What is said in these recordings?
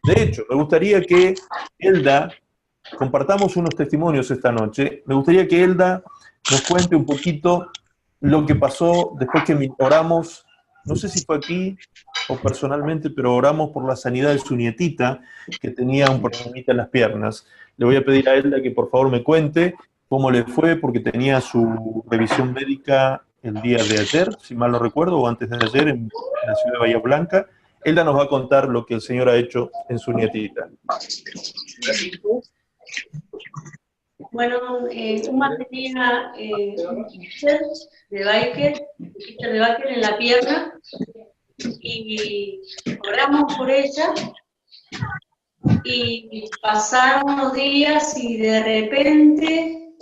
De hecho, me gustaría que Elda, compartamos unos testimonios esta noche. Me gustaría que Elda nos cuente un poquito lo que pasó después que oramos, no sé si fue aquí o personalmente, pero oramos por la sanidad de su nietita, que tenía un problemita en las piernas. Le voy a pedir a Elda que por favor me cuente cómo le fue, porque tenía su revisión médica el día de ayer, si mal no recuerdo, o antes de ayer, en la ciudad de Bahía Blanca. Elda nos va a contar lo que el Señor ha hecho en su nietita. Bueno, Uma tenía un quiste de Baker en la pierna y oramos por ella y pasaron unos días y de repente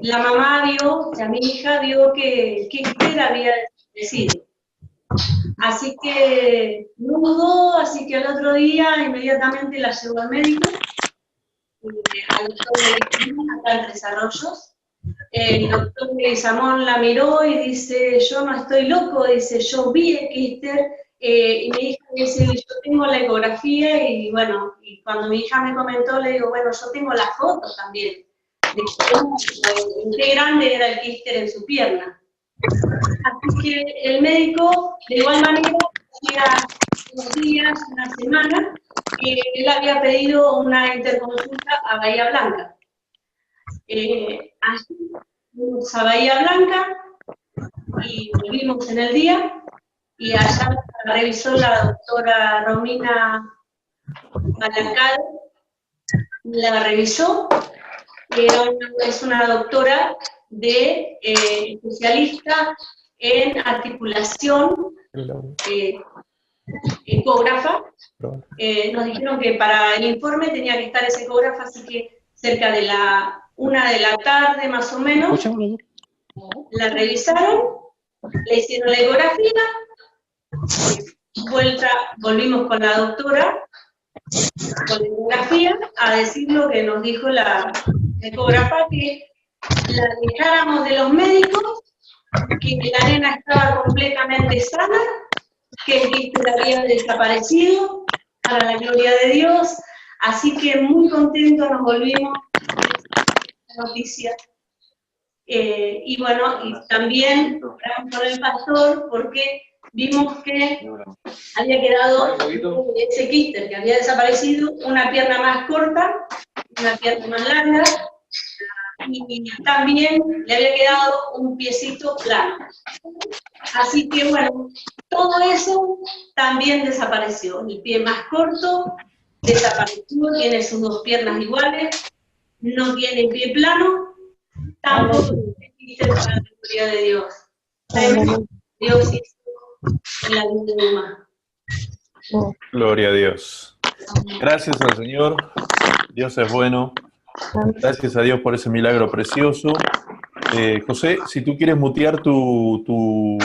la mamá vio, mi hija vio que el quiste había desaparecido. Así que no dudó, así que al otro día inmediatamente la llevó al médico. Al doctor acá en Tres Arroyos. El doctor Samón la miró y dice, yo no estoy loco, dice, yo vi el quiste, y mi hija dice, yo tengo la ecografía, y bueno, y cuando mi hija me comentó, le digo, bueno, yo tengo la foto también, de qué grande era el quiste en su pierna. Así que el médico, de igual manera, hacía unos días, una semana, él había pedido una interconsulta a Bahía Blanca. Así fuimos a Bahía Blanca y volvimos en el día, y allá la revisó la doctora Romina Malancado, la revisó, es una doctora especialista en articulación, ecógrafa. Nos dijeron que para el informe tenía que estar ese ecógrafo, así que cerca de la 1 de la tarde más o menos, la revisaron, le hicieron la ecografía, volvimos con la doctora, con la ecografía, a decir lo que nos dijo la ecógrafa, que la dejáramos de los médicos, que la nena estaba completamente sana, que el quiste había desaparecido, para la gloria de Dios. Así que muy contentos nos volvimos con esta noticia. Y bueno, y también oramos por el pastor, porque vimos que había quedado ese quiste que había desaparecido, una pierna más corta, una pierna más larga, y también le había quedado un piecito plano. Así que bueno, todo eso también desapareció. El pie más corto desapareció, tiene sus 2 piernas iguales, no tiene pie plano, tampoco existe para la gloria de Dios. Dios hizo en la vida de Uma. Gloria a Dios. Gracias al Señor. Dios es bueno. Gracias a Dios por ese milagro precioso. José, si tú quieres mutear tu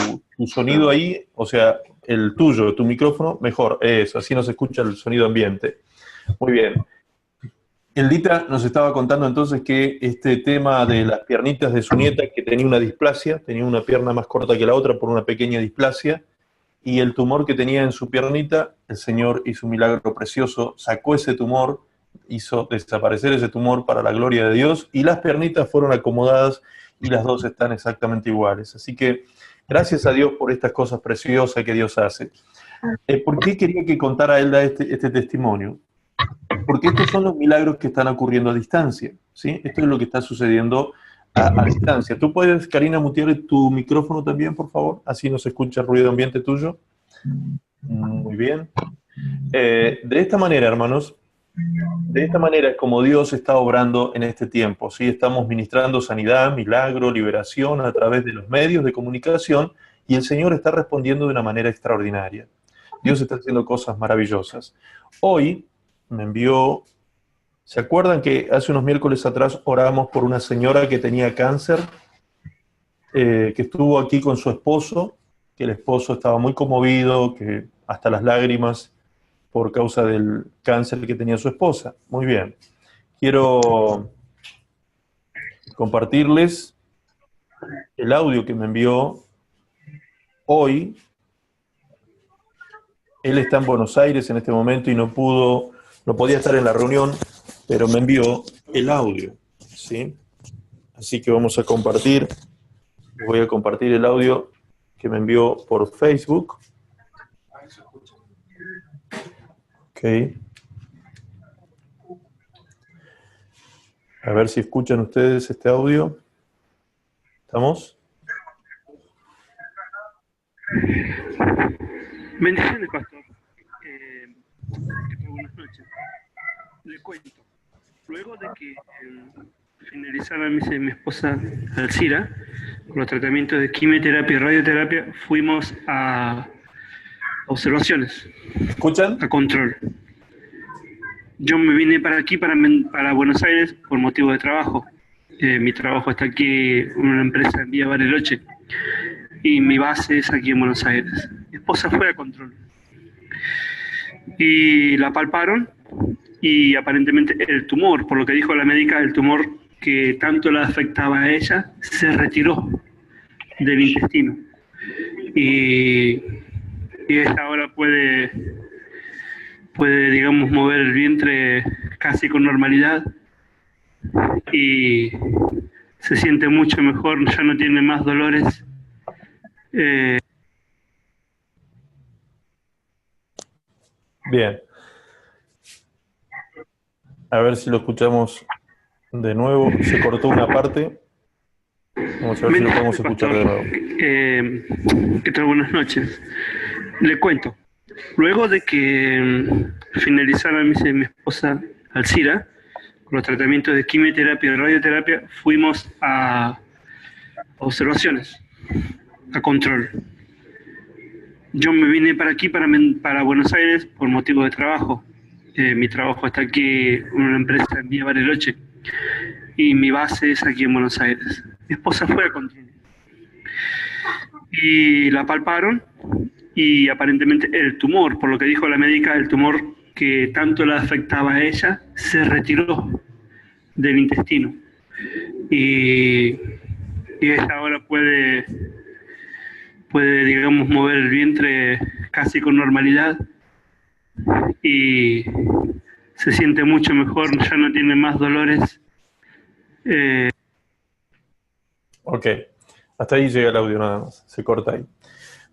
sonido ahí, o sea, el tuyo, tu micrófono, mejor. Eso, así no se escucha el sonido ambiente. Muy bien. Eldita nos estaba contando entonces que este tema de las piernitas de su nieta, que tenía una displasia, tenía una pierna más corta que la otra por una pequeña displasia, y el tumor que tenía en su piernita, el Señor hizo un milagro precioso, sacó ese tumor, hizo desaparecer ese tumor para la gloria de Dios, y las piernitas fueron acomodadas y las dos están exactamente iguales. Así que gracias a Dios por estas cosas preciosas que Dios hace. ¿Por qué quería que contara Elda este testimonio? Porque estos son los milagros que están ocurriendo a distancia, ¿sí? Esto es lo que está sucediendo a distancia. ¿Tú puedes, Karina, mutear tu micrófono también, por favor? Así no se escucha el ruido ambiente tuyo. Muy bien. De esta manera, hermanos, de esta manera es como Dios está obrando en este tiempo, ¿sí? Estamos ministrando sanidad, milagro, liberación a través de los medios de comunicación, y el Señor está respondiendo de una manera extraordinaria. Dios está haciendo cosas maravillosas. Hoy me envió, ¿se acuerdan que hace unos miércoles atrás oramos por una señora que tenía cáncer, que estuvo aquí con su esposo, que el esposo estaba muy conmovido, que hasta las lágrimas por causa del cáncer que tenía su esposa? Muy bien. Quiero compartirles el audio que me envió hoy Él está en Buenos Aires en este momento y no podía estar en la reunión, pero me envió el audio, ¿sí? Así que vamos a compartir, voy a compartir el audio que me envió por Facebook. Ok. A ver si escuchan ustedes este audio. ¿Estamos? Bendiciones, pastor. Buenas noches. Le cuento. Luego de que finalizara mi esposa Alcira con los tratamientos de quimioterapia y radioterapia, fuimos a observaciones. ¿Escuchan? A control. Yo me vine para aquí, para Buenos Aires, por motivo de trabajo. Mi trabajo está aquí en una empresa en Vía Bariloche y mi base es aquí en Buenos Aires. Mi esposa fue a control y la palparon y aparentemente el tumor, por lo que dijo la médica, el tumor que tanto la afectaba a ella se retiró del intestino y ella ahora puede, digamos, mover el vientre casi con normalidad y se siente mucho mejor, ya no tiene más dolores. Bien. A ver si lo escuchamos de nuevo. Se cortó una parte. Vamos a ver si lo podemos escuchar de nuevo. ¿Qué tal? Buenas noches. Le cuento. Luego de que finalizara mi esposa Alcira con los tratamientos de quimioterapia y radioterapia, fuimos a observaciones, a control. Yo me vine para aquí, para Buenos Aires, por motivo de trabajo. Mi trabajo está aquí en una empresa en Vía Bariloche y mi base es aquí en Buenos Aires. Mi esposa fue a control y la palparon y aparentemente el tumor, por lo que dijo la médica, el tumor que tanto la afectaba a ella se retiró del intestino y ella ahora puede, digamos, mover el vientre casi con normalidad y se siente mucho mejor, ya no tiene más dolores. Ok, hasta ahí llega el audio nada más, se corta ahí.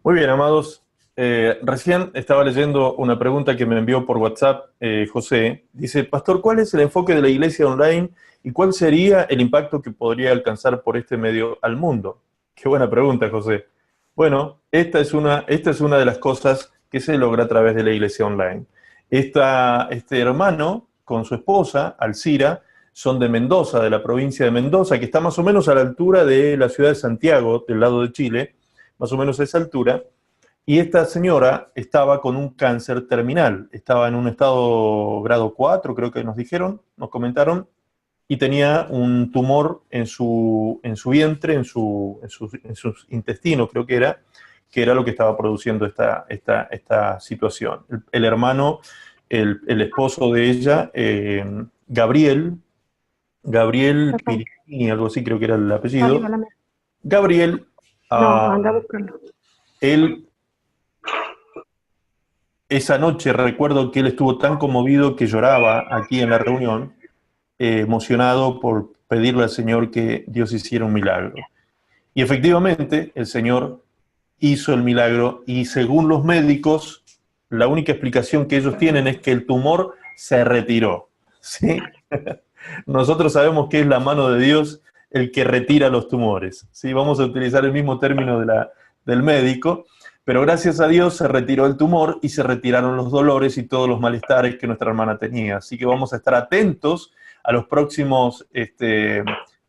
Muy bien, amados. Recién estaba leyendo una pregunta que me envió por WhatsApp José. Dice, Pastor, ¿cuál es el enfoque de la iglesia online y cuál sería el impacto que podría alcanzar por este medio al mundo? Qué buena pregunta, José. Bueno, esta es una de las cosas que se logra a través de la iglesia online. Este hermano con su esposa, Alcira, son de Mendoza, de la provincia de Mendoza, que está más o menos a la altura de la ciudad de Santiago, del lado de Chile, más o menos a esa altura, y esta señora estaba con un cáncer terminal, estaba en un estado grado 4, creo que nos dijeron, nos comentaron, y tenía un tumor en su vientre, en sus intestinos, creo que era lo que estaba produciendo esta situación. El hermano, el esposo de ella, Gabriel Pirini, algo así creo que era el apellido. Gabriel, anda a buscarlo. Él, esa noche recuerdo que él estuvo tan conmovido que lloraba aquí en la reunión, emocionado por pedirle al Señor que Dios hiciera un milagro. Y efectivamente, el Señor hizo el milagro y según los médicos, la única explicación que ellos tienen es que el tumor se retiró, ¿sí? Nosotros sabemos que es la mano de Dios el que retira los tumores, ¿sí? Vamos a utilizar el mismo término del médico, pero gracias a Dios se retiró el tumor y se retiraron los dolores y todos los malestares que nuestra hermana tenía. Así que vamos a estar atentos a los próximos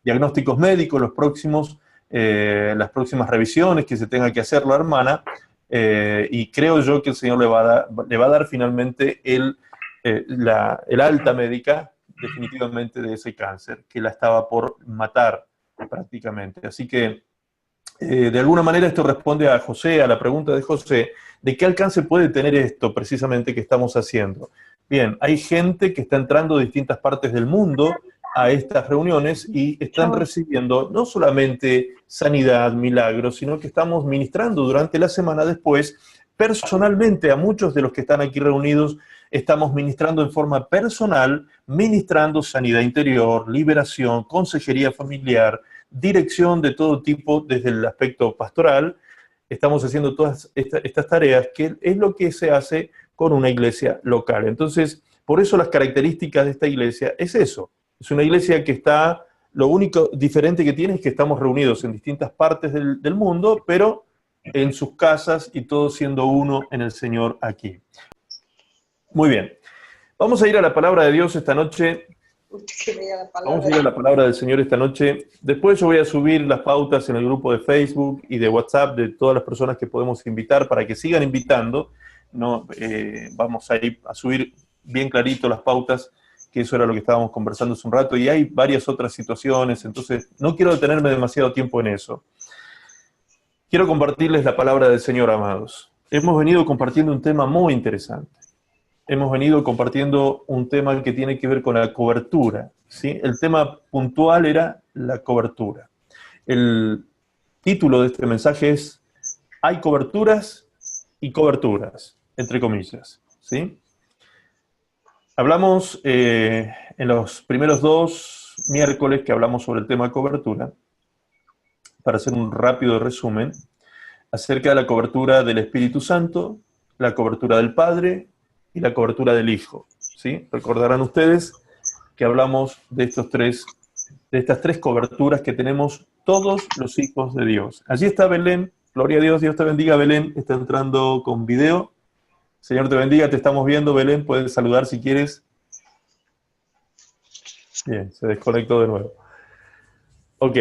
diagnósticos médicos, las próximas revisiones que se tenga que hacer la hermana, y creo yo que el Señor le va a dar finalmente el alta médica definitivamente de ese cáncer, que la estaba por matar prácticamente. Así que de alguna manera esto responde a José, a la pregunta de José, ¿de qué alcance puede tener esto precisamente que estamos haciendo? Bien, hay gente que está entrando de distintas partes del mundo a estas reuniones y están recibiendo no solamente sanidad, milagros, sino que estamos ministrando durante la semana después personalmente a muchos de los que están aquí reunidos. Estamos ministrando en forma personal, ministrando sanidad interior, liberación, consejería familiar, dirección de todo tipo desde el aspecto pastoral. Estamos haciendo todas estas tareas, que es lo que se hace con una iglesia local. Entonces, por eso las características de esta iglesia es eso. Es una iglesia que está, lo único diferente que tiene es que estamos reunidos en distintas partes del mundo, pero en sus casas y todos siendo uno en el Señor aquí. Muy bien. Vamos a ir a la palabra de Dios esta noche. Vamos a ir a la palabra del Señor esta noche. Después yo voy a subir las pautas en el grupo de Facebook y de WhatsApp de todas las personas que podemos invitar para que sigan invitando. No, vamos a ir a subir bien clarito las pautas, que eso era lo que estábamos conversando hace un rato, y hay varias otras situaciones, entonces no quiero detenerme demasiado tiempo en eso. Quiero compartirles la palabra del Señor, amados. Hemos venido compartiendo un tema muy interesante. Hemos venido compartiendo un tema que tiene que ver con la cobertura, ¿sí? El tema puntual era la cobertura. El título de este mensaje es "Hay coberturas y coberturas", entre comillas, ¿sí? Hablamos en los primeros 2 miércoles que hablamos sobre el tema cobertura, para hacer un rápido resumen, acerca de la cobertura del Espíritu Santo, la cobertura del Padre y la cobertura del Hijo, ¿sí? Recordarán ustedes que hablamos de estas 3 coberturas que tenemos todos los hijos de Dios. Allí está Belén, gloria a Dios, Dios te bendiga. Belén está entrando con video. Señor te bendiga, te estamos viendo, Belén, puedes saludar si quieres. Bien, se desconectó de nuevo. Ok.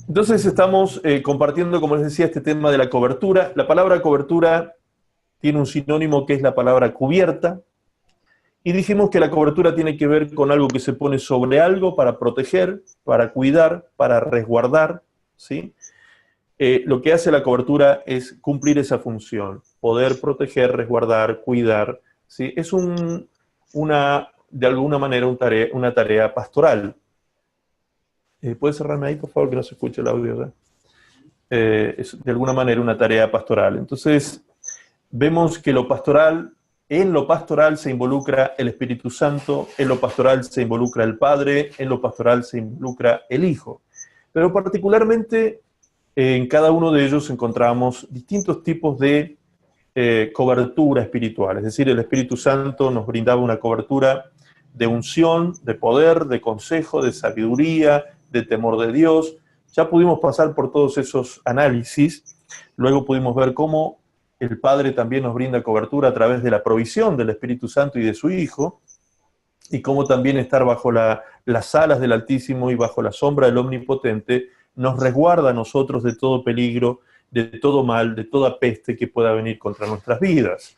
Entonces estamos compartiendo, como les decía, este tema de la cobertura. La palabra cobertura tiene un sinónimo que es la palabra cubierta. Y dijimos que la cobertura tiene que ver con algo que se pone sobre algo para proteger, para cuidar, para resguardar, ¿sí? Lo que hace la cobertura es cumplir esa función, poder proteger, resguardar, cuidar, ¿sí? Es de alguna manera una tarea pastoral. ¿Puedes cerrarme ahí, por favor, que no se escuche el audio, ¿verdad? Es de alguna manera una tarea pastoral. Entonces, vemos que en lo pastoral se involucra el Espíritu Santo, en lo pastoral se involucra el Padre, en lo pastoral se involucra el Hijo. Pero particularmente en cada uno de ellos encontramos distintos tipos de cobertura espiritual. Es decir, el Espíritu Santo nos brindaba una cobertura de unción, de poder, de consejo, de sabiduría, de temor de Dios. Ya pudimos pasar por todos esos análisis. Luego pudimos ver cómo el Padre también nos brinda cobertura a través de la provisión del Espíritu Santo y de su Hijo, y cómo también estar bajo las alas del Altísimo y bajo la sombra del Omnipotente nos resguarda a nosotros de todo peligro, de todo mal, de toda peste que pueda venir contra nuestras vidas.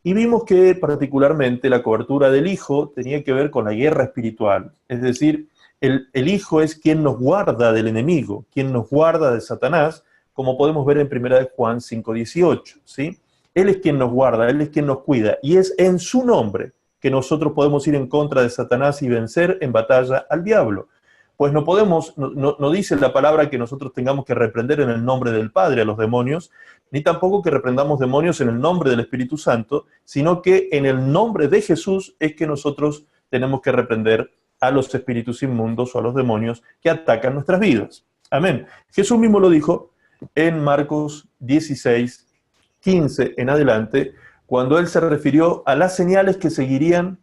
Y vimos que particularmente la cobertura del Hijo tenía que ver con la guerra espiritual, es decir, el Hijo es quien nos guarda del enemigo, quien nos guarda de Satanás, como podemos ver en 1 Juan 5:18, ¿sí? Él es quien nos guarda, Él es quien nos cuida, y es en su nombre que nosotros podemos ir en contra de Satanás y vencer en batalla al diablo. Pues no dice la palabra que nosotros tengamos que reprender en el nombre del Padre a los demonios, ni tampoco que reprendamos demonios en el nombre del Espíritu Santo, sino que en el nombre de Jesús es que nosotros tenemos que reprender a los espíritus inmundos o a los demonios que atacan nuestras vidas. Amén. Jesús mismo lo dijo en Marcos 16:15 en adelante, cuando Él se refirió a las señales que seguirían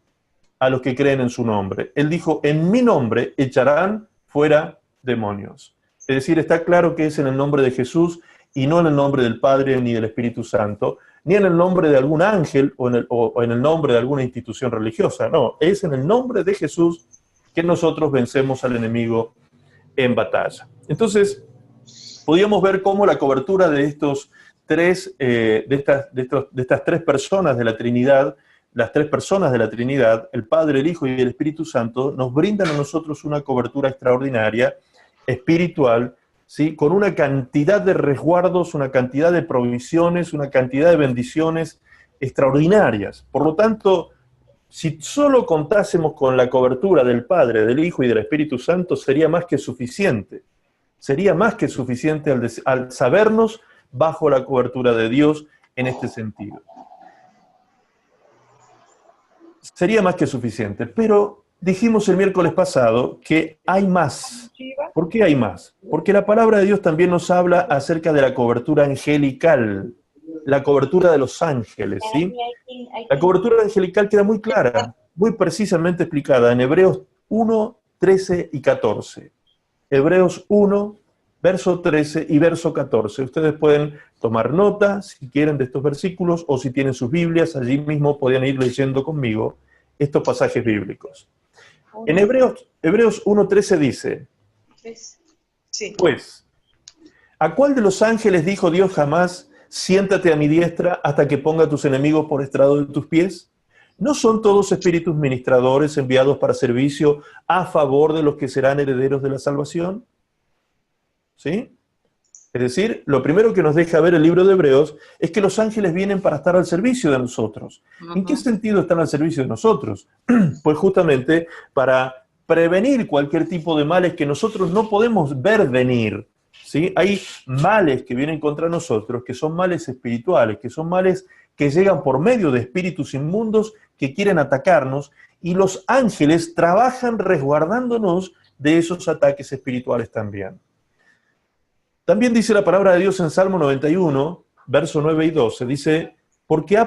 a los que creen en su nombre. Él dijo, en mi nombre echarán fuera demonios. Es decir, está claro que es en el nombre de Jesús y no en el nombre del Padre ni del Espíritu Santo, ni en el nombre de algún ángel o en el nombre de alguna institución religiosa. No, es en el nombre de Jesús que nosotros vencemos al enemigo en batalla. Entonces, podíamos ver cómo la cobertura de estas 3 personas de la Trinidad, las 3 personas de la Trinidad, el Padre, el Hijo y el Espíritu Santo, nos brindan a nosotros una cobertura extraordinaria, espiritual, ¿sí? Con una cantidad de resguardos, una cantidad de provisiones, una cantidad de bendiciones extraordinarias. Por lo tanto, si solo contásemos con la cobertura del Padre, del Hijo y del Espíritu Santo, sería más que suficiente. Sería más que suficiente al sabernos bajo la cobertura de Dios en este sentido. Sería más que suficiente, pero dijimos el miércoles pasado que hay más. ¿Por qué hay más? Porque la palabra de Dios también nos habla acerca de la cobertura angelical, la cobertura de los ángeles, ¿sí? La cobertura angelical queda muy clara, muy precisamente explicada en Hebreos 1, 13 y 14. Hebreos 1, verso 13 y verso 14. Ustedes pueden tomar nota, si quieren, de estos versículos, o si tienen sus Biblias, allí mismo podrían ir leyendo conmigo estos pasajes bíblicos. En Hebreos 1:13 dice, pues, ¿a cuál de los ángeles dijo Dios jamás, siéntate a mi diestra hasta que ponga a tus enemigos por estrado de tus pies? ¿No son todos espíritus ministradores enviados para servicio a favor de los que serán herederos de la salvación? ¿Sí? Es decir, lo primero que nos deja ver el libro de Hebreos es que los ángeles vienen para estar al servicio de nosotros. ¿En qué sentido están al servicio de nosotros? Pues justamente para prevenir cualquier tipo de males que nosotros no podemos ver venir. ¿Sí? Hay males que vienen contra nosotros, que son males espirituales, que son males que llegan por medio de espíritus inmundos que quieren atacarnos, y los ángeles trabajan resguardándonos de esos ataques espirituales también. También dice la palabra de Dios en Salmo 91, verso 9 y 12, dice, porque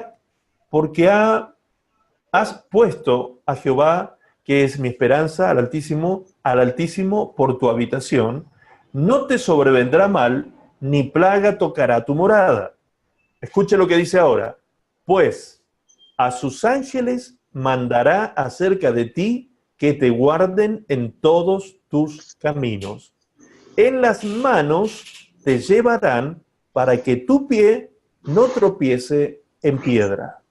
has puesto a Jehová, que es mi esperanza, al Altísimo por tu habitación, no te sobrevendrá mal, ni plaga tocará tu morada. Escuche lo que dice ahora, pues a sus ángeles mandará acerca de ti que te guarden en todos tus caminos. En las manos te llevarán para que tu pie no tropiece en piedra.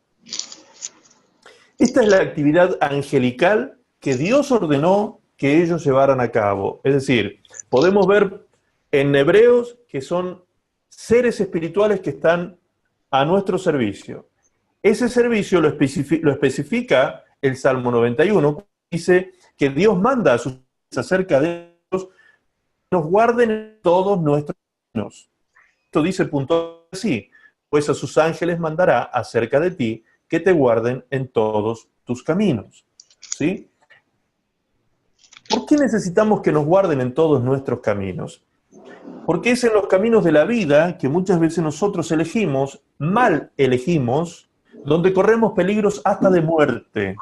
Esta es la actividad angelical que Dios ordenó que ellos llevaran a cabo. Es decir, podemos ver en Hebreos que son seres espirituales que están a nuestro servicio. Ese servicio lo especifica el Salmo 91, dice que Dios manda a sus acerca de ellos nos guarden en todos nuestros caminos. Esto dice punto así, pues a sus ángeles mandará acerca de ti que te guarden en todos tus caminos. ¿Sí? ¿Por qué necesitamos que nos guarden en todos nuestros caminos? Porque es en los caminos de la vida que muchas veces nosotros elegimos, mal elegimos, donde corremos peligros hasta de muerte.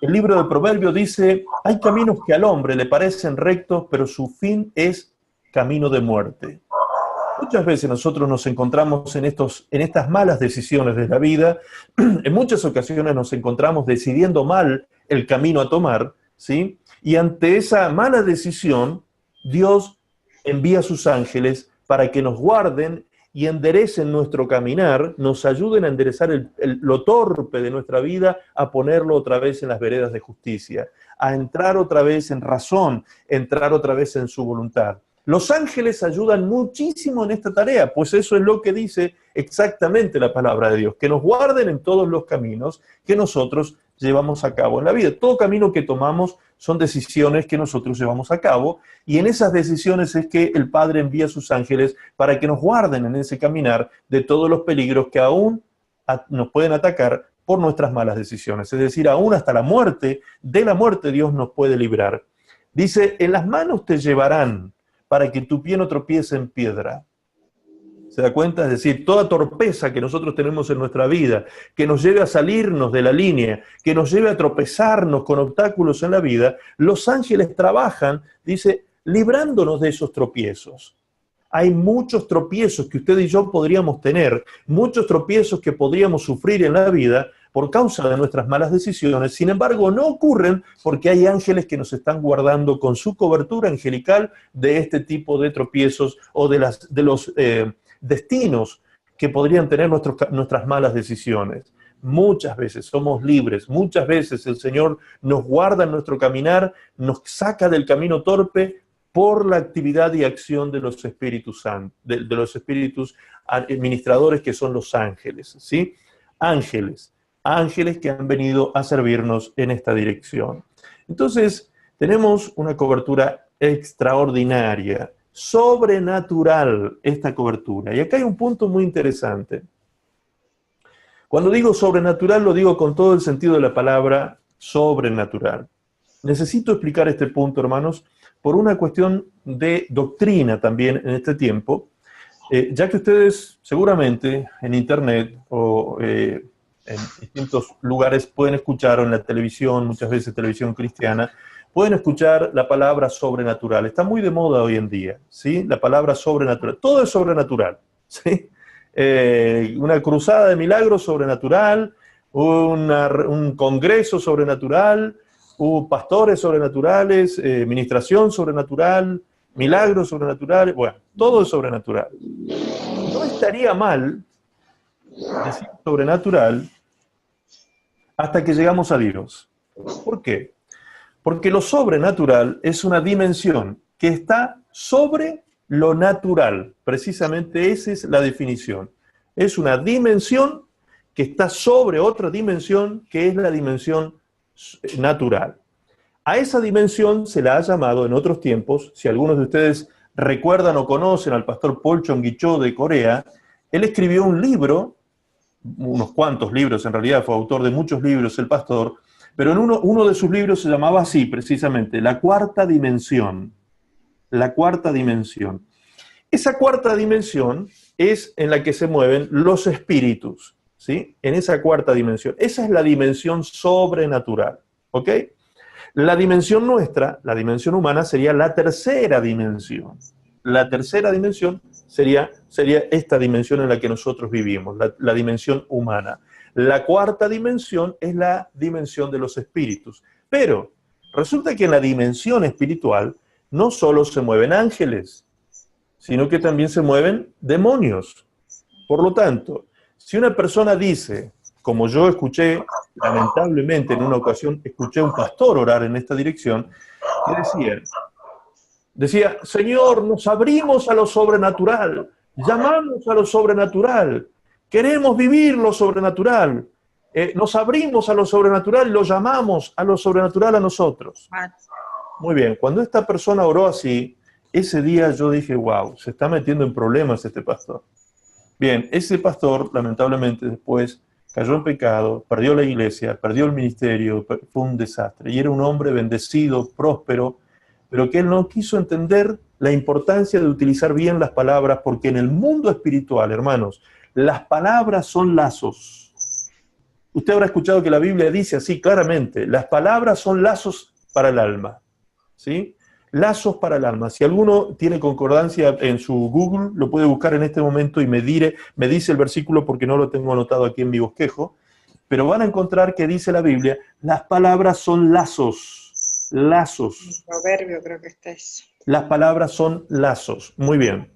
El libro de Proverbios dice, hay caminos que al hombre le parecen rectos, pero su fin es camino de muerte. Muchas veces nosotros nos encontramos en estas malas decisiones de la vida, en muchas ocasiones nos encontramos decidiendo mal el camino a tomar, ¿sí? Y ante esa mala decisión, Dios envía a sus ángeles para que nos guarden y enderecen nuestro caminar, nos ayuden a enderezar lo torpe de nuestra vida, a ponerlo otra vez en las veredas de justicia, a entrar otra vez en razón, entrar otra vez en su voluntad. Los ángeles ayudan muchísimo en esta tarea, pues eso es lo que dice exactamente la palabra de Dios, que nos guarden en todos los caminos que nosotros llevamos a cabo en la vida. Todo camino que tomamos son decisiones que nosotros llevamos a cabo, y en esas decisiones es que el Padre envía a sus ángeles para que nos guarden en ese caminar de todos los peligros que aún nos pueden atacar por nuestras malas decisiones. Es decir, aún hasta la muerte, de la muerte Dios nos puede librar. Dice, en las manos te llevarán para que tu pie no tropiece en piedra. ¿Se da cuenta? Es decir, toda torpeza que nosotros tenemos en nuestra vida, que nos lleve a salirnos de la línea, que nos lleve a tropezarnos con obstáculos en la vida, los ángeles trabajan, dice, librándonos de esos tropiezos. Hay muchos tropiezos que usted y yo podríamos tener, muchos tropiezos que podríamos sufrir en la vida por causa de nuestras malas decisiones. Sin embargo, no ocurren porque hay ángeles que nos están guardando con su cobertura angelical de este tipo de tropiezos o de los destinos que podrían tener nuestras malas decisiones. Muchas veces somos libres, muchas veces el Señor nos guarda en nuestro caminar, nos saca del camino torpe por la actividad y acción de los espíritus santos, de los espíritus administradores que son los ángeles, ¿sí? Ángeles que han venido a servirnos en esta dirección. Entonces, tenemos una cobertura extraordinaria, sobrenatural esta cobertura. Y acá hay un punto muy interesante. Cuando digo sobrenatural, lo digo con todo el sentido de la palabra sobrenatural. Necesito explicar este punto, hermanos, por una cuestión de doctrina también en este tiempo, ya que ustedes seguramente en internet o en distintos lugares pueden escuchar, o en la televisión, muchas veces televisión cristiana, pueden escuchar la palabra sobrenatural. Está muy de moda hoy en día, ¿sí? La palabra sobrenatural. Todo es sobrenatural, ¿sí? Una cruzada de milagros sobrenatural, un congreso sobrenatural, pastores sobrenaturales, ministración sobrenatural, milagros sobrenaturales, bueno, todo es sobrenatural. No estaría mal decir sobrenatural hasta que llegamos a Dios. ¿Por qué? Porque lo sobrenatural es una dimensión que está sobre lo natural. Precisamente esa es la definición. Es una dimensión que está sobre otra dimensión que es la dimensión natural. A esa dimensión se la ha llamado en otros tiempos, si algunos de ustedes recuerdan o conocen al pastor Paul Chong-Gi-cho de Corea, él escribió un libro, unos cuantos libros, en realidad fue autor de muchos libros el pastor, pero en uno de sus libros se llamaba así, precisamente, La Cuarta Dimensión. La Cuarta Dimensión. Esa cuarta dimensión es en la que se mueven los espíritus, ¿sí? En esa cuarta dimensión. Esa es la dimensión sobrenatural, ¿ok? La dimensión nuestra, la dimensión humana, sería la tercera dimensión. La tercera dimensión sería esta dimensión en la que nosotros vivimos, la dimensión humana. La cuarta dimensión es la dimensión de los espíritus. Pero resulta que en la dimensión espiritual no solo se mueven ángeles, sino que también se mueven demonios. Por lo tanto, si una persona dice, como yo escuché, lamentablemente en una ocasión, escuché a un pastor orar en esta dirección, que decía, Señor, nos abrimos a lo sobrenatural, llamamos a lo sobrenatural, queremos vivir lo sobrenatural, nos abrimos a lo sobrenatural y lo llamamos a lo sobrenatural a nosotros. Muy bien, cuando esta persona oró así, ese día yo dije, wow, se está metiendo en problemas este pastor. Bien, ese pastor, lamentablemente, después cayó en pecado, perdió la iglesia, perdió el ministerio, fue un desastre. Y era un hombre bendecido, próspero, pero que él no quiso entender la importancia de utilizar bien las palabras, porque en el mundo espiritual, hermanos, las palabras son lazos. Usted habrá escuchado que la Biblia dice así claramente, las palabras son lazos para el alma, ¿sí? Lazos para el alma. Si alguno tiene concordancia en su Google, lo puede buscar en este momento y me dice el versículo porque no lo tengo anotado aquí en mi bosquejo, pero van a encontrar que dice la Biblia, las palabras son lazos, lazos. Proverbio creo que está eso. Las palabras son lazos, muy bien.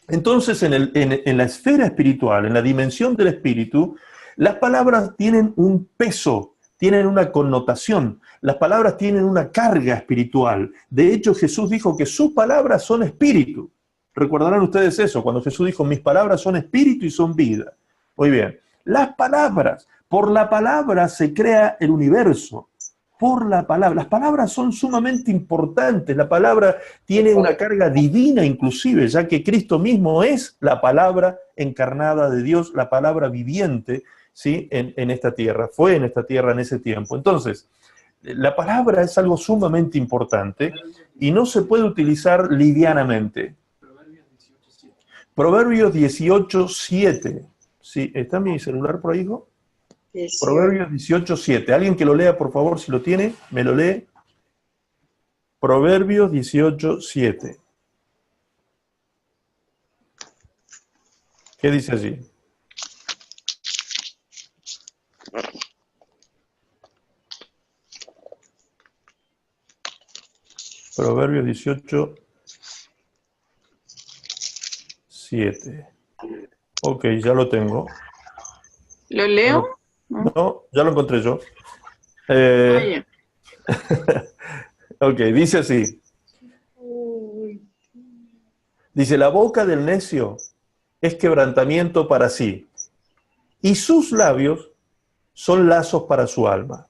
Entonces en la esfera espiritual, en la dimensión del espíritu, las palabras tienen un peso, tienen una connotación. Las palabras tienen una carga espiritual. De hecho, Jesús dijo que sus palabras son espíritu. Recordarán ustedes eso, cuando Jesús dijo, mis palabras son espíritu y son vida. Muy bien. Las palabras, por la palabra se crea el universo. Por la palabra. Las palabras son sumamente importantes. La palabra tiene una carga divina inclusive, ya que Cristo mismo es la palabra encarnada de Dios, la palabra viviente, ¿sí? en esta tierra. Fue en esta tierra en ese tiempo. Entonces, la palabra es algo sumamente importante y no se puede utilizar livianamente. Proverbios 18:7. ¿Sí? ¿Está mi celular por ahí, hijo? Proverbios 18:7. Alguien que lo lea, por favor, si lo tiene, me lo lee. Proverbios 18:7. ¿Qué dice allí? Proverbios 18:7. Ok, ya lo tengo. ¿Lo leo? No, ya lo encontré yo. Ok, dice así. Dice, la boca del necio es quebrantamiento para sí, y sus labios son lazos para su alma.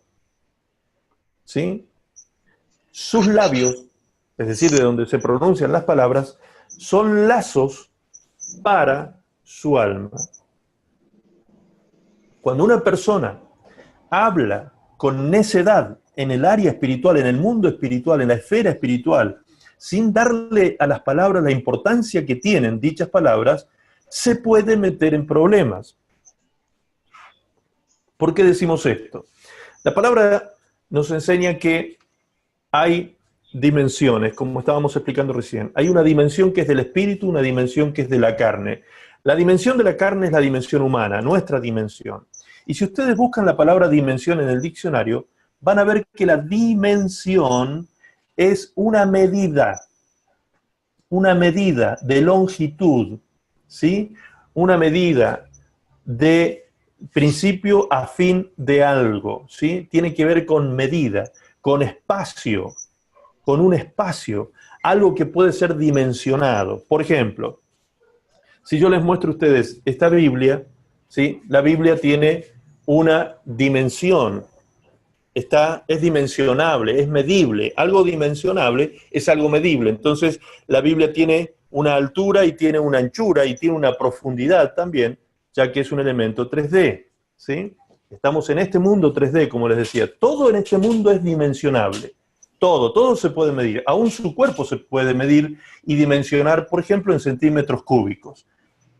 ¿Sí? Sus labios, es decir, de donde se pronuncian las palabras, son lazos para su alma. Cuando una persona habla con necedad en el área espiritual, en el mundo espiritual, en la esfera espiritual, sin darle a las palabras la importancia que tienen dichas palabras, se puede meter en problemas. ¿Por qué decimos esto? La palabra nos enseña que hay dimensiones, como estábamos explicando recién. Hay una dimensión que es del espíritu, una dimensión que es de la carne. La dimensión de la carne es la dimensión humana, nuestra dimensión. Y si ustedes buscan la palabra dimensión en el diccionario, van a ver que la dimensión es una medida de longitud, ¿sí? Una medida de principio a fin de algo, ¿sí? Tiene que ver con medida, con espacio, con un espacio, algo que puede ser dimensionado. Por ejemplo, si yo les muestro a ustedes esta Biblia, ¿sí? La Biblia tiene una dimensión, es dimensionable, es medible. Algo dimensionable es algo medible. Entonces, la Biblia tiene una altura y tiene una anchura y tiene una profundidad también, ya que es un elemento 3D, ¿sí? Estamos en este mundo 3D, como les decía. Todo en este mundo es dimensionable. Todo se puede medir. Aún su cuerpo se puede medir y dimensionar, por ejemplo, en centímetros cúbicos,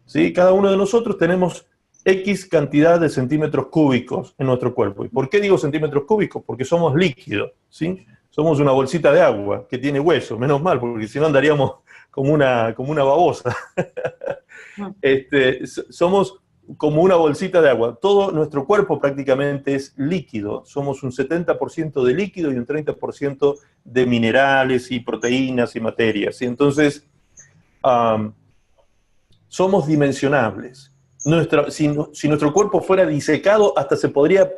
¿sí? Cada uno de nosotros tenemos X cantidad de centímetros cúbicos en nuestro cuerpo. ¿Y por qué digo centímetros cúbicos? Porque somos líquidos, ¿sí? Somos una bolsita de agua que tiene hueso, menos mal, porque si no andaríamos como una babosa. Somos como una bolsita de agua. Todo nuestro cuerpo prácticamente es líquido. Somos un 70% de líquido y un 30% de minerales y proteínas y materias. Y entonces, somos dimensionables. Si nuestro cuerpo fuera disecado, hasta se podría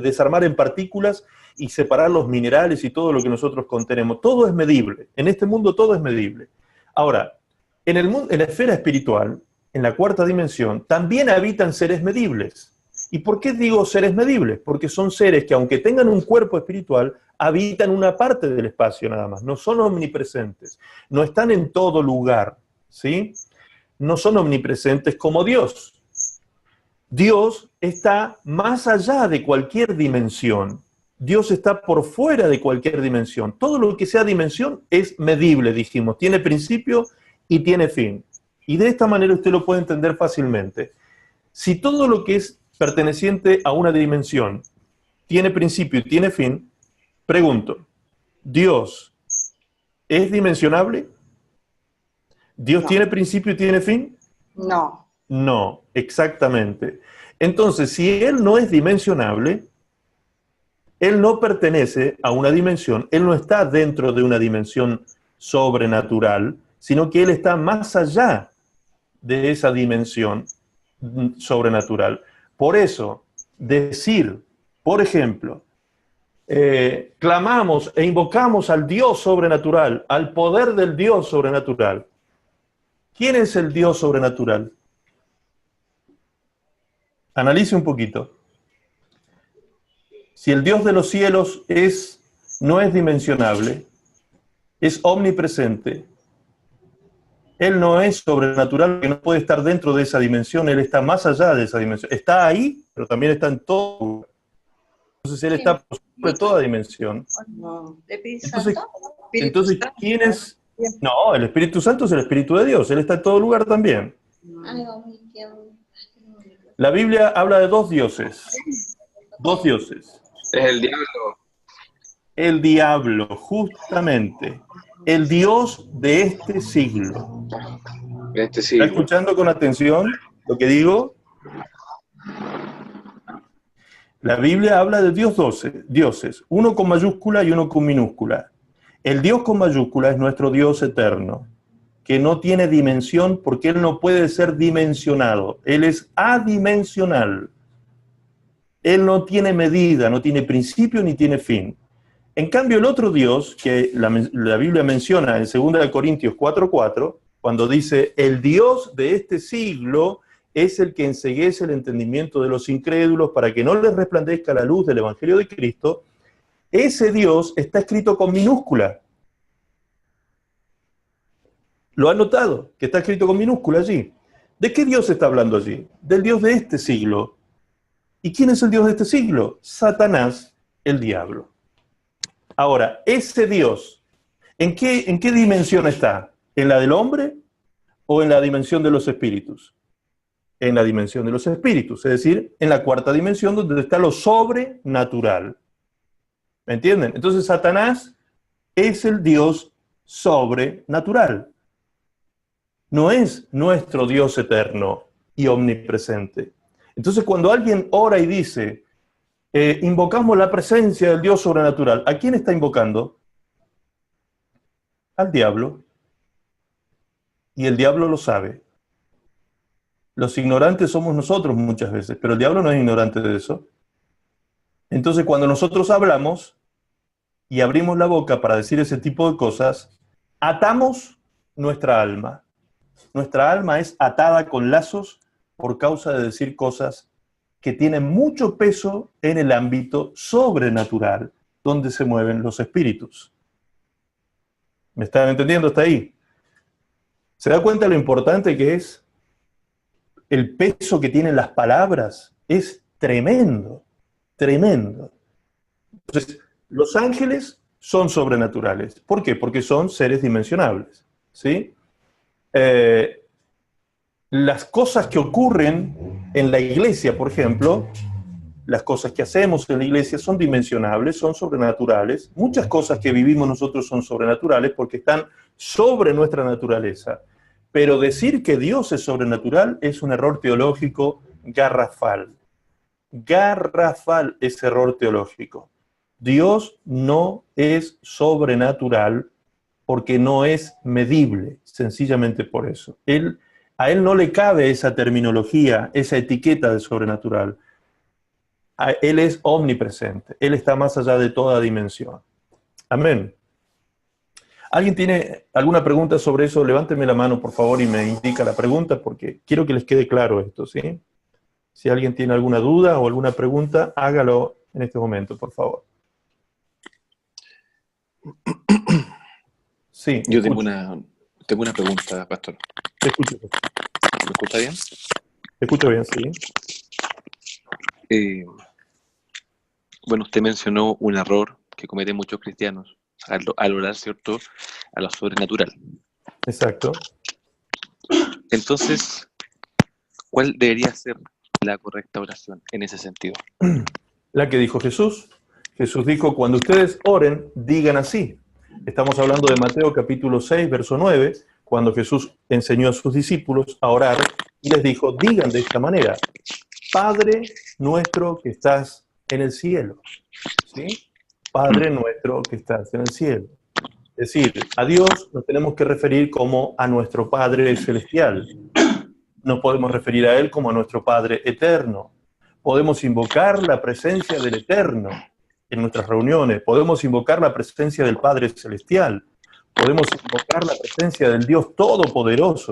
desarmar en partículas y separar los minerales y todo lo que nosotros contenemos. Todo es medible. En este mundo todo es medible. Ahora, en la esfera espiritual, en la cuarta dimensión, también habitan seres medibles. ¿Y por qué digo seres medibles? Porque son seres que, aunque tengan un cuerpo espiritual, habitan una parte del espacio nada más. No son omnipresentes. No están en todo lugar, ¿sí? No son omnipresentes como Dios. Dios está más allá de cualquier dimensión. Dios está por fuera de cualquier dimensión. Todo lo que sea dimensión es medible, dijimos. Tiene principio y tiene fin. Y de esta manera usted lo puede entender fácilmente. Si todo lo que es perteneciente a una dimensión tiene principio y tiene fin, pregunto, ¿Dios es dimensionable? ¿Dios tiene principio y tiene fin? No. No, exactamente. Entonces, si Él no es dimensionable, Él no pertenece a una dimensión, Él no está dentro de una dimensión sobrenatural, sino que Él está más allá de esa dimensión sobrenatural. Por eso, decir, por ejemplo, clamamos e invocamos al Dios sobrenatural, al poder del Dios sobrenatural. ¿Quién es el Dios sobrenatural? Analice un poquito. Si el Dios de los cielos no es dimensionable, es omnipresente, Él no es sobrenatural, que no puede estar dentro de esa dimensión, Él está más allá de esa dimensión. Está ahí, pero también está en todo. Entonces Él está por sobre toda dimensión. Entonces, ¿quién es? No, el Espíritu Santo es el Espíritu de Dios, Él está en todo lugar también. La Biblia habla de dos dioses. Dos dioses. Es el diablo. El diablo, justamente. El Dios de este siglo. ¿Está escuchando con atención lo que digo? La Biblia habla de dioses, uno con mayúscula y uno con minúscula. El Dios con mayúscula es nuestro Dios eterno, que no tiene dimensión porque Él no puede ser dimensionado. Él es adimensional. Él no tiene medida, no tiene principio ni tiene fin. En cambio, el otro Dios, que la Biblia menciona en 2 Corintios 4:4, cuando dice, el Dios de este siglo es el que enceguece el entendimiento de los incrédulos para que no les resplandezca la luz del Evangelio de Cristo, ese Dios está escrito con minúscula. ¿Lo han notado? Que está escrito con minúscula allí. ¿De qué Dios está hablando allí? Del Dios de este siglo. ¿Y quién es el Dios de este siglo? Satanás, el diablo. Ahora, ese Dios, ¿en qué dimensión está? ¿En la del hombre o en la dimensión de los espíritus? En la dimensión de los espíritus, es decir, en la cuarta dimensión donde está lo sobrenatural. ¿Me entienden? Entonces Satanás es el Dios sobrenatural. No es nuestro Dios eterno y omnipresente. Entonces cuando alguien ora y dice, invocamos la presencia del Dios sobrenatural, ¿a quién está invocando? Al diablo. Y el diablo lo sabe. Los ignorantes somos nosotros muchas veces, pero el diablo no es ignorante de eso. Entonces cuando nosotros hablamos y abrimos la boca para decir ese tipo de cosas, atamos nuestra alma. Nuestra alma es atada con lazos por causa de decir cosas que tienen mucho peso en el ámbito sobrenatural, donde se mueven los espíritus. ¿Me están entendiendo hasta ahí? ¿Se da cuenta lo importante que es? El peso que tienen las palabras es tremendo, tremendo. Entonces, los ángeles son sobrenaturales. ¿Por qué? Porque son seres dimensionables, ¿sí? Las cosas que ocurren en la iglesia, por ejemplo, las cosas que hacemos en la iglesia son dimensionables, son sobrenaturales. Muchas cosas que vivimos nosotros son sobrenaturales porque están sobre nuestra naturaleza. Pero decir que Dios es sobrenatural es un error teológico garrafal. Garrafal es error teológico. Dios no es sobrenatural porque no es medible, sencillamente por eso. A él no le cabe esa terminología, esa etiqueta de sobrenatural. Él es omnipresente, él está más allá de toda dimensión. Amén. ¿Alguien tiene alguna pregunta sobre eso? Levánteme la mano, por favor, y me indica la pregunta, porque quiero que les quede claro esto, ¿sí? Si alguien tiene alguna duda o alguna pregunta, hágalo en este momento, por favor. Sí. Yo tengo una pregunta, pastor. Te escucho. ¿Me escucha bien? Te escucho bien, sí. Bueno, usted mencionó un error que cometen muchos cristianos al orar, ¿cierto?, a lo sobrenatural. Exacto. Entonces, ¿cuál debería ser la correcta oración en ese sentido? La que dijo Jesús. Jesús dijo, cuando ustedes oren, digan así. Estamos hablando de Mateo capítulo 6, verso 9, cuando Jesús enseñó a sus discípulos a orar y les dijo, digan de esta manera, Padre nuestro que estás en el cielo. ¿Sí? Padre nuestro que estás en el cielo. Es decir, a Dios nos tenemos que referir como a nuestro Padre celestial. Nos podemos referir a Él como a nuestro Padre eterno. Podemos invocar la presencia del Eterno en nuestras reuniones. Podemos invocar la presencia del Padre celestial. Podemos invocar la presencia del Dios todopoderoso.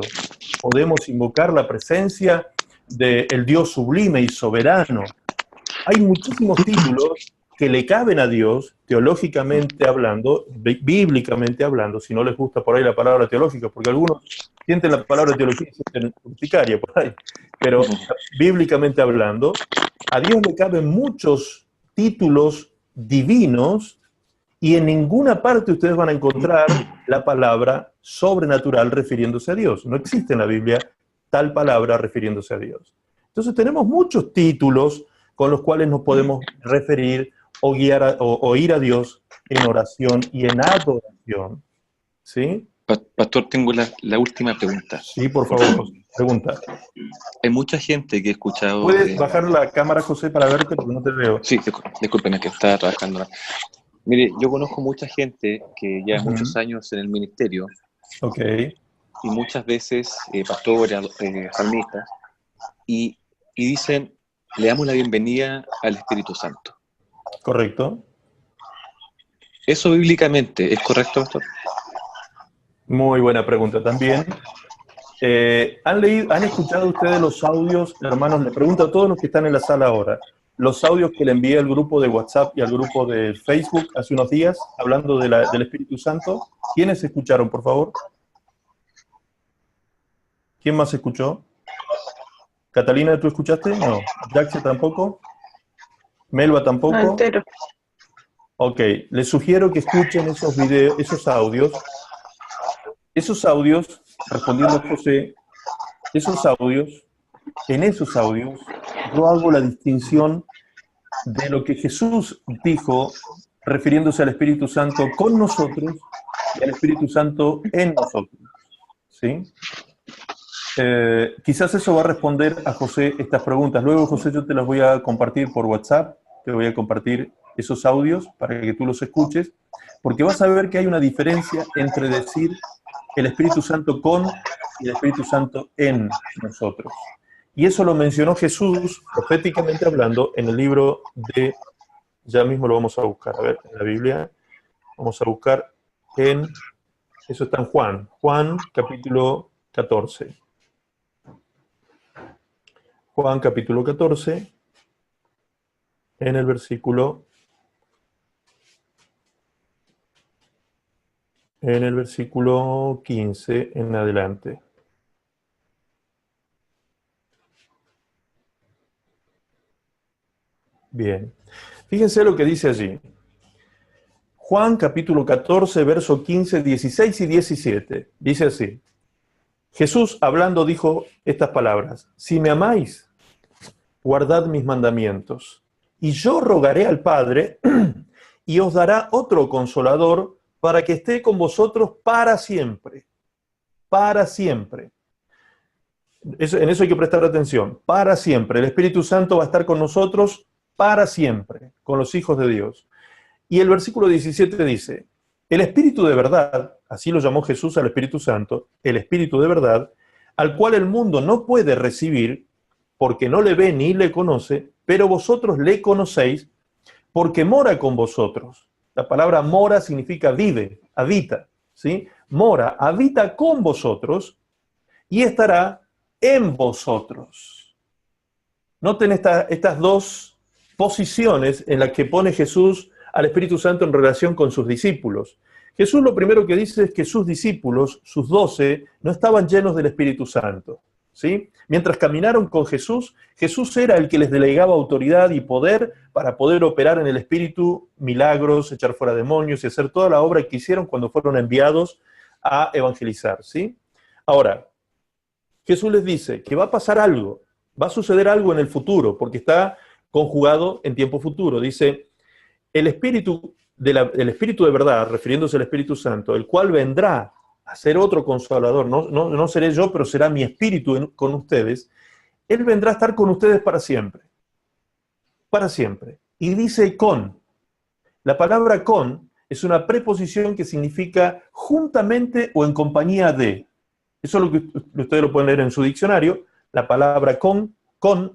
Podemos invocar la presencia del Dios sublime y soberano. Hay muchísimos títulos que le caben a Dios, teológicamente hablando, bíblicamente hablando, si no les gusta por ahí la palabra teológica, porque algunos sienten la palabra teología y sienten urticaria por ahí, pero bíblicamente hablando, a Dios le caben muchos títulos divinos y en ninguna parte ustedes van a encontrar la palabra sobrenatural refiriéndose a Dios. No existe en la Biblia tal palabra refiriéndose a Dios. Entonces tenemos muchos títulos con los cuales nos podemos referir o guiar o ir a Dios en oración y en adoración. ¿Sí? Pastor, tengo la última pregunta. Sí, por favor, José, pregunta. Hay mucha gente que he escuchado... ¿Puedes bajar la cámara, José, para verte? Porque no te veo. Sí, disculpen, es que estaba trabajando. Mire, yo conozco mucha gente que lleva muchos años en el ministerio. Ok. Y muchas veces pastores, salmistas, y dicen, le damos la bienvenida al Espíritu Santo. Correcto. ¿Eso bíblicamente es correcto, pastor? Muy buena pregunta también. ¿Han escuchado ustedes los audios, hermanos? Le pregunto a todos los que están en la sala ahora, los audios que le envié al grupo de WhatsApp y al grupo de Facebook hace unos días, hablando del Espíritu Santo. ¿Quiénes escucharon, por favor? ¿Quién más escuchó? ¿Catalina, tú escuchaste? No. ¿Jackson tampoco? Melba No tampoco. entero. Ok, les sugiero que escuchen esos videos, esos audios. Esos audios, respondiendo a José, esos audios, en esos audios, yo hago la distinción de lo que Jesús dijo refiriéndose al Espíritu Santo con nosotros y al Espíritu Santo en nosotros. ¿Sí? Quizás eso va a responder a José estas preguntas. Luego, José, yo te las voy a compartir por WhatsApp, te voy a compartir esos audios para que tú los escuches, porque vas a ver que hay una diferencia entre decir el Espíritu Santo con y el Espíritu Santo en nosotros. Y eso lo mencionó Jesús, proféticamente hablando, en el libro de, ya mismo lo vamos a buscar, a ver, en la Biblia, vamos a buscar en, eso está en Juan capítulo 14. Juan capítulo 14, en el versículo 15 en adelante. Bien, fíjense lo que dice allí. Juan capítulo 14, verso 15, 16 y 17. Dice así. Jesús hablando dijo estas palabras. Si me amáis, guardad mis mandamientos. Y yo rogaré al Padre y os dará otro consolador para que esté con vosotros para siempre. Para siempre. En eso hay que prestar atención. Para siempre. El Espíritu Santo va a estar con nosotros para siempre, con los hijos de Dios. Y el versículo 17 dice, el Espíritu de verdad, así lo llamó Jesús al Espíritu Santo, el Espíritu de verdad, al cual el mundo no puede recibir, porque no le ve ni le conoce, pero vosotros le conocéis, porque mora con vosotros. La palabra mora significa vive, habita, ¿sí? Mora, habita con vosotros y estará en vosotros. Noten estas dos posiciones en las que pone Jesús al Espíritu Santo en relación con sus discípulos. Jesús lo primero que dice es que sus discípulos, sus 12, no estaban llenos del Espíritu Santo, ¿sí? Mientras caminaron con Jesús, Jesús era el que les delegaba autoridad y poder para poder operar en el Espíritu milagros, echar fuera demonios y hacer toda la obra que hicieron cuando fueron enviados a evangelizar, ¿sí? Ahora, Jesús les dice que va a pasar algo, va a suceder algo en el futuro, porque está conjugado en tiempo futuro. Dice, el Espíritu de verdad, refiriéndose al Espíritu Santo, el cual vendrá a ser otro consolador, no seré yo, pero será mi Espíritu con ustedes, Él vendrá a estar con ustedes para siempre. Para siempre. Y dice con. La palabra con es una preposición que significa juntamente o en compañía de. Eso es lo que ustedes lo pueden leer en su diccionario. La palabra con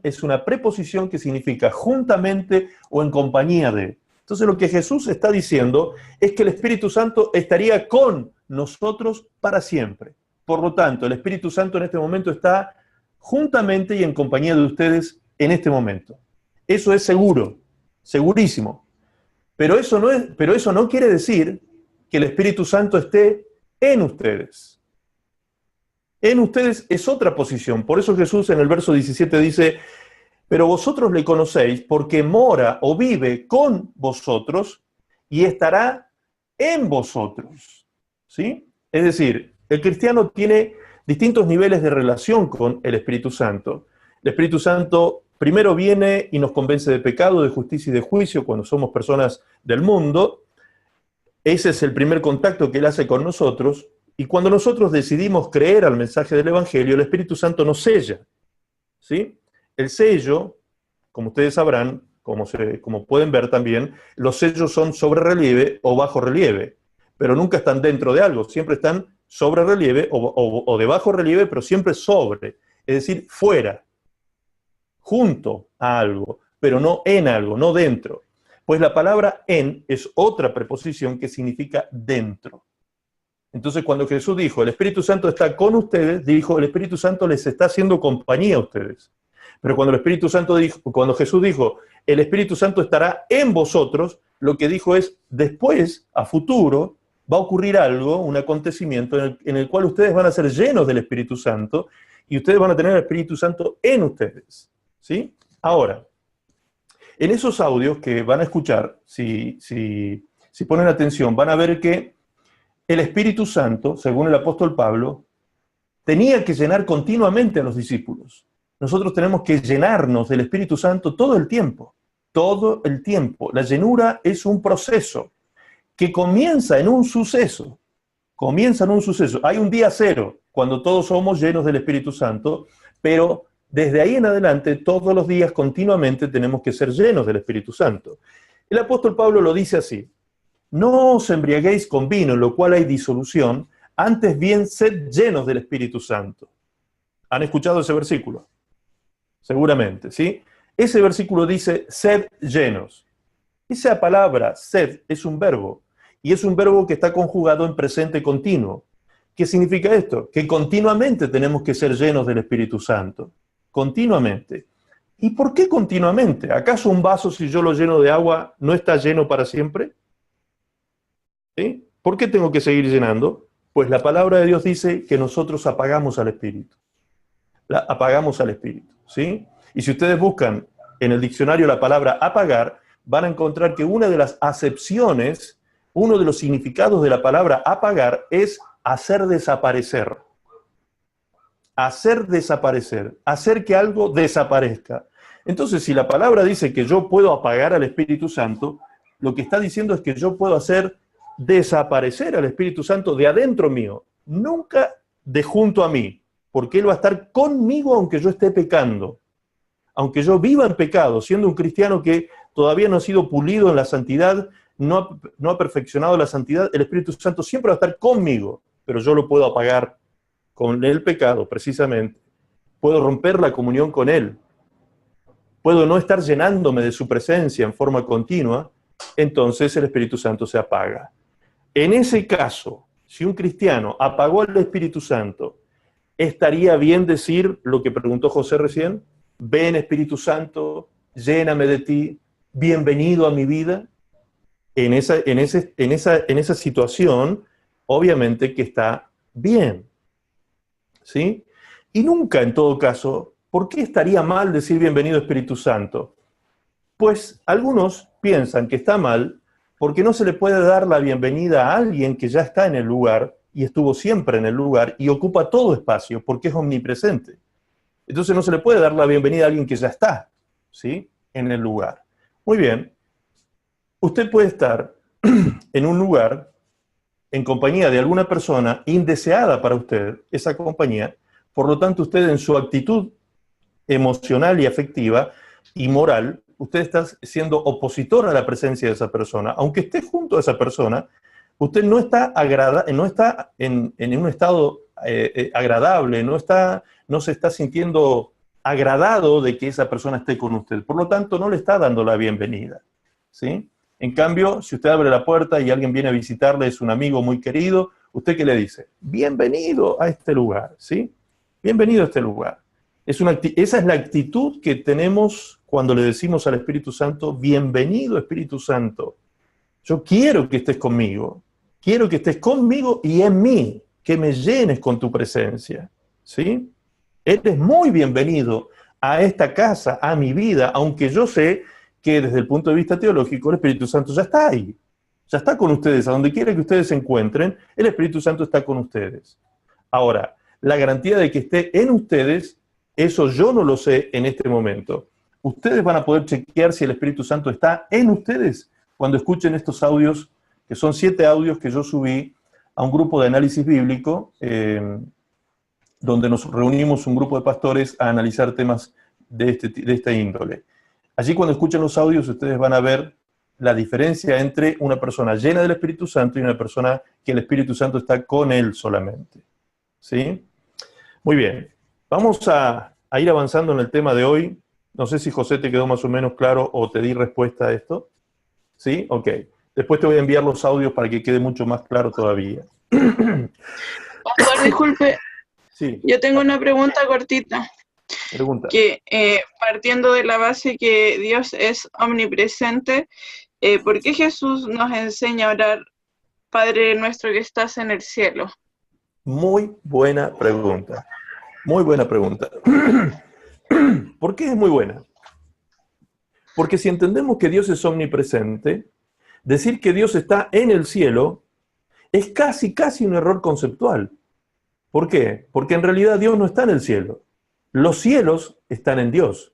es una preposición que significa juntamente o en compañía de. Entonces lo que Jesús está diciendo es que el Espíritu Santo estaría con nosotros para siempre. Por lo tanto, el Espíritu Santo en este momento está juntamente y en compañía de ustedes en este momento. Eso es seguro, segurísimo. Pero eso no quiere decir que el Espíritu Santo esté en ustedes. En ustedes es otra posición. Por eso Jesús en el verso 17 dice, pero vosotros le conocéis porque mora o vive con vosotros y estará en vosotros. ¿Sí? Es decir, el cristiano tiene distintos niveles de relación con el Espíritu Santo. El Espíritu Santo primero viene y nos convence de pecado, de justicia y de juicio cuando somos personas del mundo. Ese es el primer contacto que Él hace con nosotros. Y cuando nosotros decidimos creer al mensaje del Evangelio, el Espíritu Santo nos sella. ¿Sí? El sello, como ustedes sabrán, como pueden ver también, los sellos son sobre relieve o bajo relieve, pero nunca están dentro de algo, siempre están sobre relieve o de bajo relieve, pero siempre sobre, es decir, fuera, junto a algo, pero no en algo, no dentro. Pues la palabra en es otra preposición que significa dentro. Entonces cuando Jesús dijo, el Espíritu Santo está con ustedes, dijo, el Espíritu Santo les está haciendo compañía a ustedes. Pero cuando Jesús dijo, el Espíritu Santo estará en vosotros, lo que dijo es, después, a futuro, va a ocurrir algo, un acontecimiento en el cual ustedes van a ser llenos del Espíritu Santo y ustedes van a tener el Espíritu Santo en ustedes. ¿Sí? Ahora, En esos audios que van a escuchar, si ponen atención, van a ver que el Espíritu Santo, según el apóstol Pablo, tenía que llenar continuamente a los discípulos. Nosotros tenemos que llenarnos del Espíritu Santo todo el tiempo. Todo el tiempo. La llenura es un proceso que comienza en un suceso. Comienza en un suceso. Hay un día cero, cuando todos somos llenos del Espíritu Santo, pero desde ahí en adelante, todos los días, continuamente, tenemos que ser llenos del Espíritu Santo. El apóstol Pablo lo dice así: no os embriaguéis con vino, en lo cual hay disolución, antes bien sed llenos del Espíritu Santo. ¿Han escuchado ese versículo? Seguramente, ¿sí? Ese versículo dice, sed llenos. Esa palabra, sed, es un verbo, y es un verbo que está conjugado en presente continuo. ¿Qué significa esto? Que continuamente tenemos que ser llenos del Espíritu Santo. Continuamente. ¿Y por qué continuamente? ¿Acaso un vaso, si yo lo lleno de agua, no está lleno para siempre? ¿Sí? ¿Por qué tengo que seguir llenando? Pues la palabra de Dios dice que nosotros apagamos al Espíritu. Apagamos al Espíritu, ¿sí? Y si ustedes buscan en el diccionario la palabra apagar, van a encontrar que una de las acepciones, uno de los significados de la palabra apagar es hacer desaparecer. Hacer desaparecer, hacer que algo desaparezca. Entonces, si la palabra dice que yo puedo apagar al Espíritu Santo, lo que está diciendo es que yo puedo hacer desaparecer al Espíritu Santo de adentro mío, nunca de junto a mí, porque Él va a estar conmigo aunque yo esté pecando. Aunque yo viva en pecado, siendo un cristiano que todavía no ha sido pulido en la santidad, no ha perfeccionado la santidad, el Espíritu Santo siempre va a estar conmigo, pero yo lo puedo apagar con el pecado, precisamente. Puedo romper la comunión con Él. Puedo no estar llenándome de su presencia en forma continua, entonces el Espíritu Santo se apaga. En ese caso, si un cristiano apagó al Espíritu Santo, ¿estaría bien decir lo que preguntó José recién? Ven, Espíritu Santo, lléname de ti, bienvenido a mi vida. En esa situación, obviamente que está bien, ¿sí? Y nunca, en todo caso, ¿por qué estaría mal decir bienvenido Espíritu Santo? Pues algunos piensan que está mal porque no se le puede dar la bienvenida a alguien que ya está en el lugar y estuvo siempre en el lugar y ocupa todo espacio porque es omnipresente. Entonces no se le puede dar la bienvenida a alguien que ya está, ¿sí?, en el lugar. Muy bien. Usted puede estar en un lugar en compañía de alguna persona indeseada para usted, esa compañía, por lo tanto usted en su actitud emocional y afectiva y moral, usted está siendo opositor a la presencia de esa persona. Aunque esté junto a esa persona, usted no está en un estado agradable, no se está sintiendo agradado de que esa persona esté con usted. Por lo tanto, no le está dando la bienvenida, ¿sí? En cambio, si usted abre la puerta y alguien viene a visitarle, es un amigo muy querido, ¿usted qué le dice? Bienvenido a este lugar, ¿sí? Bienvenido a este lugar. Esa es la actitud que tenemos cuando le decimos al Espíritu Santo, bienvenido Espíritu Santo. Yo quiero que estés conmigo y en mí, que me llenes con tu presencia, ¿sí? Eres muy bienvenido a esta casa, a mi vida, aunque yo sé que desde el punto de vista teológico el Espíritu Santo ya está ahí, ya está con ustedes, a donde quiera que ustedes se encuentren, el Espíritu Santo está con ustedes. Ahora, la garantía de que esté en ustedes, eso yo no lo sé en este momento. Ustedes van a poder chequear si el Espíritu Santo está en ustedes cuando escuchen estos audios, que son 7 audios que yo subí a un grupo de análisis bíblico, donde nos reunimos un grupo de pastores a analizar temas de esta índole. Allí cuando escuchen los audios ustedes van a ver la diferencia entre una persona llena del Espíritu Santo y una persona que el Espíritu Santo está con él solamente, ¿sí? Muy bien, vamos a ir avanzando en el tema de hoy. No sé si José te quedó más o menos claro o te di respuesta a esto. ¿Sí? Ok. Después te voy a enviar los audios para que quede mucho más claro todavía. Pastor, disculpe. Sí. Yo tengo una pregunta cortita. Pregunta. Que partiendo de la base que Dios es omnipresente, ¿por qué Jesús nos enseña a orar, Padre nuestro que estás en el cielo? Muy buena pregunta. Muy buena pregunta. ¿Por qué es muy buena? Porque si entendemos que Dios es omnipresente, decir que Dios está en el cielo es casi un error conceptual. ¿Por qué? Porque en realidad Dios no está en el cielo. Los cielos están en Dios.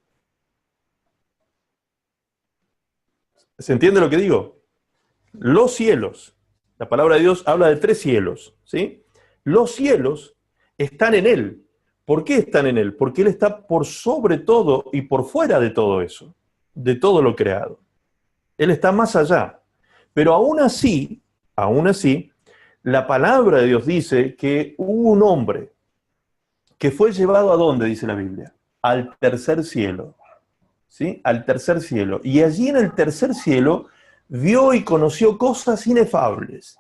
¿Se entiende lo que digo? Los cielos, la palabra de Dios habla de 3 cielos, ¿sí? Los cielos están en Él. ¿Por qué están en Él? Porque Él está por sobre todo y por fuera de todo eso, de todo lo creado. Él está más allá. Pero aún así, la palabra de Dios dice que hubo un hombre que fue llevado ¿a dónde? Dice la Biblia. Al tercer cielo. ¿Sí? Al tercer cielo. Y allí en el tercer cielo vio y conoció cosas inefables.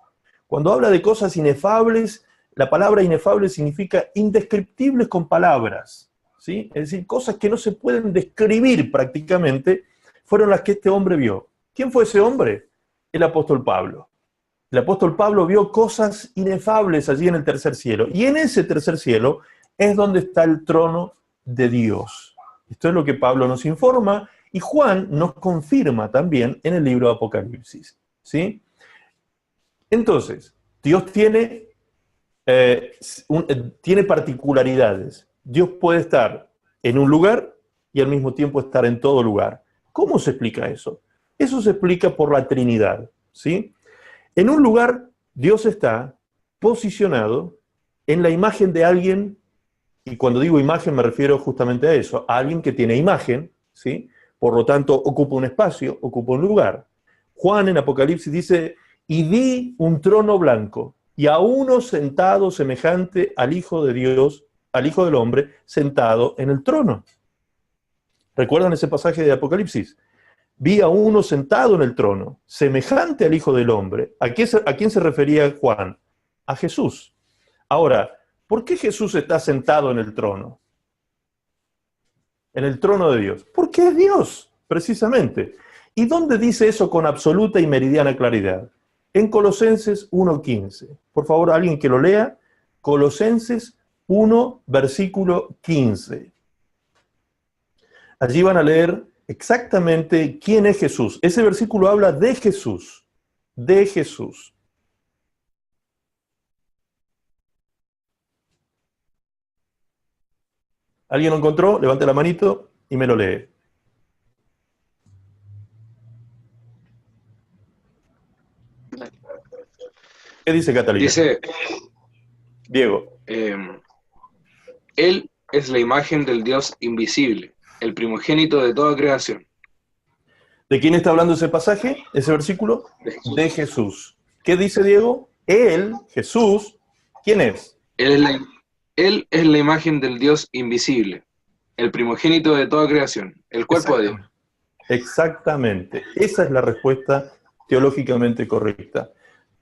Cuando habla de cosas inefables, la palabra inefable significa indescriptibles con palabras, ¿sí? Es decir, cosas que no se pueden describir prácticamente, fueron las que este hombre vio. ¿Quién fue ese hombre? El apóstol Pablo. El apóstol Pablo vio cosas inefables allí en el tercer cielo. Y en ese tercer cielo es donde está el trono de Dios. Esto es lo que Pablo nos informa y Juan nos confirma también en el libro de Apocalipsis, ¿sí? Entonces, Dios tiene particularidades. Dios puede estar en un lugar y al mismo tiempo estar en todo lugar. ¿Cómo se explica eso? Eso se explica por la Trinidad, ¿sí? En un lugar, Dios está posicionado en la imagen de alguien, y cuando digo imagen me refiero justamente a eso, a alguien que tiene imagen, ¿sí? Por lo tanto, ocupa un espacio, ocupa un lugar. Juan en Apocalipsis dice, y vi un trono blanco, y a uno sentado semejante al Hijo de Dios, al Hijo del Hombre, sentado en el trono. ¿Recuerdan ese pasaje de Apocalipsis? Vi a uno sentado en el trono, semejante al Hijo del Hombre. ¿A quién se refería Juan? A Jesús. Ahora, ¿por qué Jesús está sentado en el trono? En el trono de Dios. Porque es Dios, precisamente. ¿Y dónde dice eso con absoluta y meridiana claridad? En Colosenses 1:15. Por favor, alguien que lo lea. Colosenses 1, versículo 15. Allí van a leer exactamente quién es Jesús. Ese versículo habla de Jesús. De Jesús. ¿Alguien lo encontró? Levante la manito y me lo lee. ¿Qué dice Catalina? Dice, Diego. Él es la imagen del Dios invisible, el primogénito de toda creación. ¿De quién está hablando ese pasaje, ese versículo? De Jesús. De Jesús. ¿Qué dice Diego? Él, Jesús, ¿quién es? Él es la imagen del Dios invisible, el primogénito de toda creación, el cuerpo de Dios. Exactamente. Esa es la respuesta teológicamente correcta.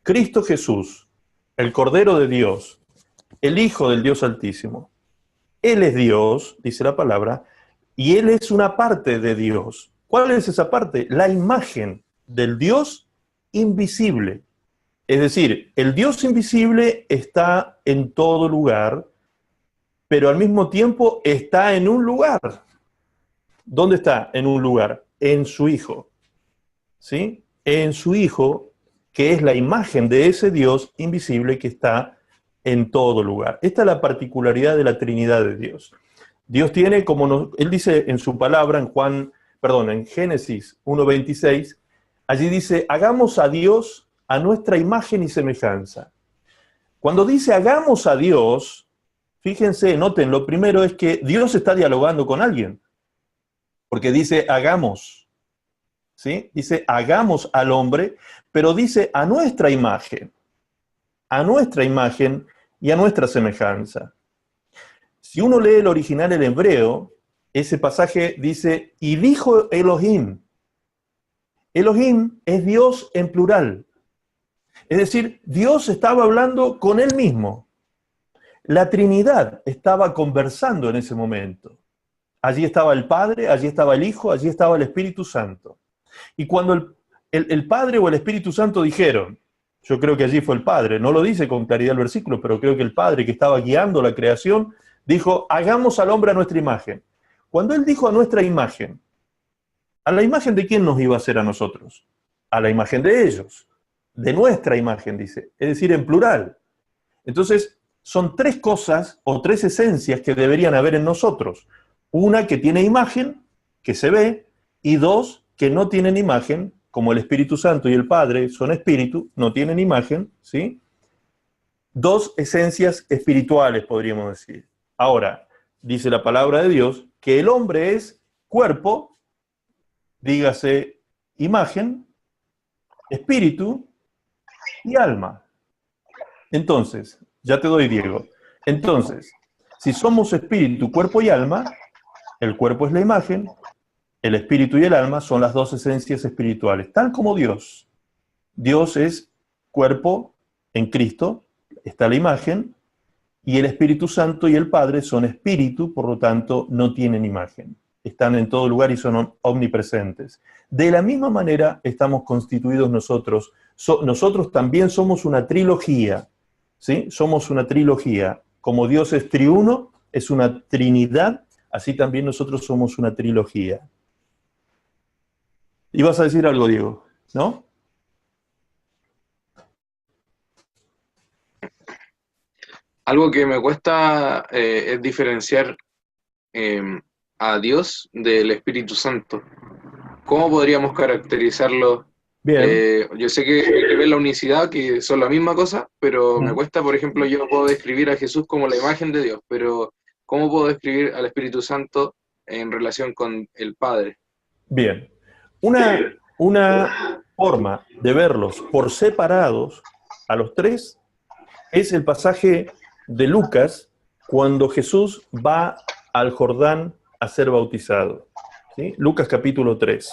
Cristo Jesús, el Cordero de Dios, el Hijo del Dios Altísimo. Él es Dios, dice la palabra, y Él es una parte de Dios. ¿Cuál es esa parte? La imagen del Dios invisible. Es decir, el Dios invisible está en todo lugar, pero al mismo tiempo está en un lugar. ¿Dónde está en un lugar? En su Hijo. ¿Sí? En su Hijo, que es la imagen de ese Dios invisible que está en todo lugar. Esta es la particularidad de la Trinidad de Dios. Dios tiene, Él dice en su palabra, en Génesis 1:26, allí dice, hagamos a Dios a nuestra imagen y semejanza. Cuando dice hagamos a Dios, fíjense, noten, lo primero es que Dios está dialogando con alguien, porque dice hagamos, ¿sí? Dice hagamos al hombre, pero dice a nuestra imagen y a nuestra semejanza. Si uno lee el original en hebreo, ese pasaje dice, y dijo Elohim. Elohim es Dios en plural. Es decir, Dios estaba hablando con Él mismo. La Trinidad estaba conversando en ese momento. Allí estaba el Padre, allí estaba el Hijo, allí estaba el Espíritu Santo. Y cuando el Padre o el Espíritu Santo dijeron, yo creo que allí fue el Padre, no lo dice con claridad el versículo, pero creo que el Padre que estaba guiando la creación, dijo, hagamos al hombre a nuestra imagen. Cuando Él dijo a nuestra imagen, ¿A la imagen de quién nos iba a hacer a nosotros? A la imagen de ellos, de nuestra imagen, dice, es decir, en plural. Entonces, son tres cosas o tres esencias que deberían haber en nosotros. Una que tiene imagen, que se ve, y dos que no tienen imagen, como el Espíritu Santo y el Padre son espíritu, no tienen imagen, ¿sí? Dos esencias espirituales, podríamos decir. Ahora, dice la palabra de Dios que el hombre es cuerpo, dígase imagen, espíritu y alma. Entonces, ya te doy, Diego. Entonces, si somos espíritu, cuerpo y alma, el cuerpo es la imagen, el espíritu y el alma son las dos esencias espirituales, tal como Dios. Dios es cuerpo en Cristo, está la imagen, y el Espíritu Santo y el Padre son espíritu, por lo tanto no tienen imagen. Están en todo lugar y son omnipresentes. De la misma manera estamos constituidos nosotros. Nosotros también somos una trilogía, ¿sí? Somos una trilogía. Como Dios es triuno, es una trinidad, así también nosotros somos una trilogía. Ibas a decir algo, Diego, ¿no? Algo que me cuesta es diferenciar a Dios del Espíritu Santo. ¿Cómo podríamos caracterizarlo? Bien. Yo sé que hay que ver la unicidad, que son la misma cosa, pero me cuesta, por ejemplo, yo puedo describir a Jesús como la imagen de Dios, pero ¿cómo puedo describir al Espíritu Santo en relación con el Padre? Bien. Una forma de verlos por separados a los tres es el pasaje de Lucas cuando Jesús va al Jordán a ser bautizado. ¿Sí? Lucas capítulo 3.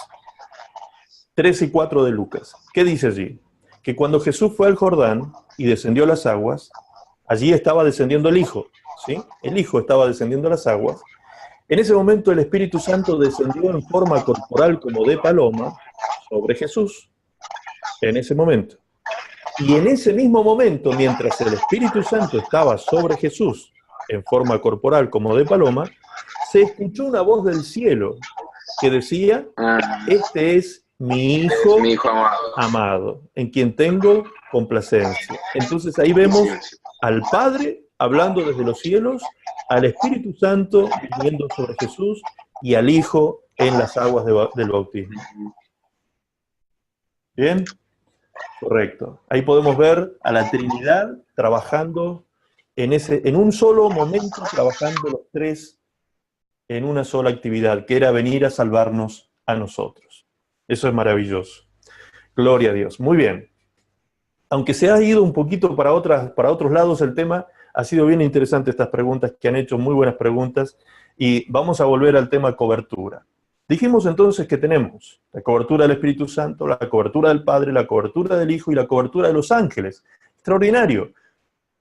3 y 4 de Lucas. ¿Qué dice allí? Que cuando Jesús fue al Jordán y descendió las aguas, allí estaba descendiendo el Hijo. ¿Sí? El Hijo estaba descendiendo las aguas. En ese momento el Espíritu Santo descendió en forma corporal como de paloma sobre Jesús. En ese momento. Y en ese mismo momento, mientras el Espíritu Santo estaba sobre Jesús en forma corporal como de paloma, se escuchó una voz del cielo que decía, este es mi Hijo amado, en quien tengo complacencia. Entonces ahí vemos al Padre hablando desde los cielos, al Espíritu Santo viniendo sobre Jesús y al Hijo en las aguas del bautismo. ¿Bien? Correcto. Ahí podemos ver a la Trinidad trabajando en un solo momento, trabajando los tres en una sola actividad, que era venir a salvarnos a nosotros. Eso es maravilloso. Gloria a Dios. Muy bien. Aunque se ha ido un poquito para otros lados el tema, ha sido bien interesante estas preguntas que han hecho, muy buenas preguntas, y vamos a volver al tema cobertura. Dijimos entonces que tenemos la cobertura del Espíritu Santo, la cobertura del Padre, la cobertura del Hijo y la cobertura de los ángeles. Extraordinario.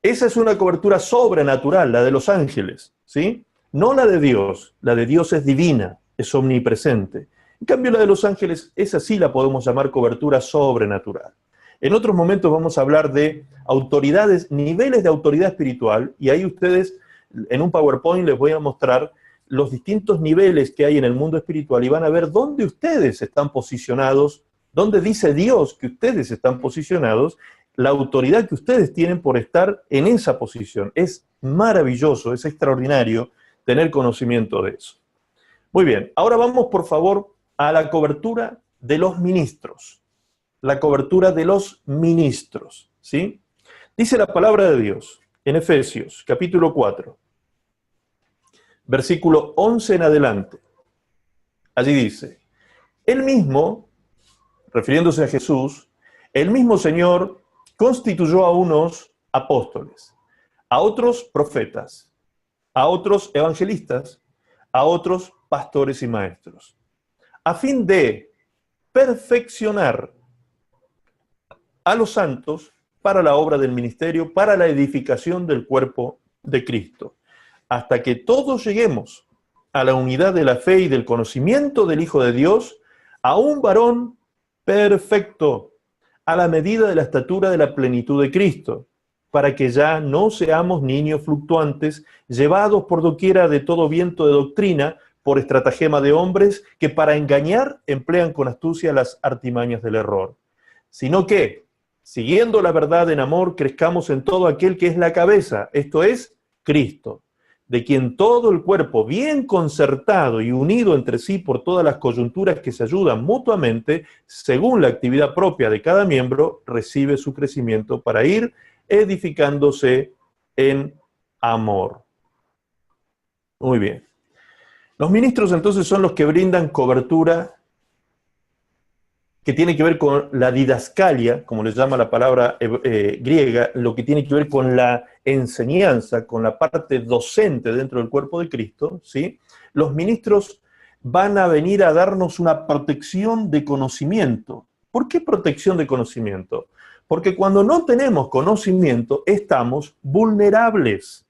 Esa es una cobertura sobrenatural, la de los ángeles, ¿sí? No la de Dios. La de Dios es divina, es omnipresente. En cambio, la de los ángeles, esa sí la podemos llamar cobertura sobrenatural. En otros momentos vamos a hablar de autoridades, niveles de autoridad espiritual, y ahí ustedes, en un PowerPoint les voy a mostrar los distintos niveles que hay en el mundo espiritual y van a ver dónde ustedes están posicionados, dónde dice Dios que ustedes están posicionados, la autoridad que ustedes tienen por estar en esa posición. Es maravilloso, es extraordinario tener conocimiento de eso. Muy bien, ahora vamos por favor a la cobertura de los ministros. La cobertura de los ministros, ¿sí? Dice la palabra de Dios en Efesios, capítulo 4. Versículo 11 en adelante. Allí dice, él mismo, refiriéndose a Jesús, el mismo Señor constituyó a unos apóstoles, a otros profetas, a otros evangelistas, a otros pastores y maestros, a fin de perfeccionar a los santos para la obra del ministerio, para la edificación del cuerpo de Cristo, hasta que todos lleguemos a la unidad de la fe y del conocimiento del Hijo de Dios, a un varón perfecto, a la medida de la estatura de la plenitud de Cristo, para que ya no seamos niños fluctuantes, llevados por doquiera de todo viento de doctrina, por estratagema de hombres que para engañar emplean con astucia las artimañas del error, sino que, siguiendo la verdad en amor, crezcamos en todo aquel que es la cabeza, esto es, Cristo, de quien todo el cuerpo, bien concertado y unido entre sí por todas las coyunturas que se ayudan mutuamente, según la actividad propia de cada miembro, recibe su crecimiento para ir edificándose en amor. Muy bien. Los ministros entonces son los que brindan cobertura que tiene que ver con la didascalia, como le llama la palabra griega, lo que tiene que ver con la enseñanza, con la parte docente dentro del cuerpo de Cristo, ¿sí? Los ministros van a venir a darnos una protección de conocimiento. ¿Por qué protección de conocimiento? Porque cuando no tenemos conocimiento, estamos vulnerables,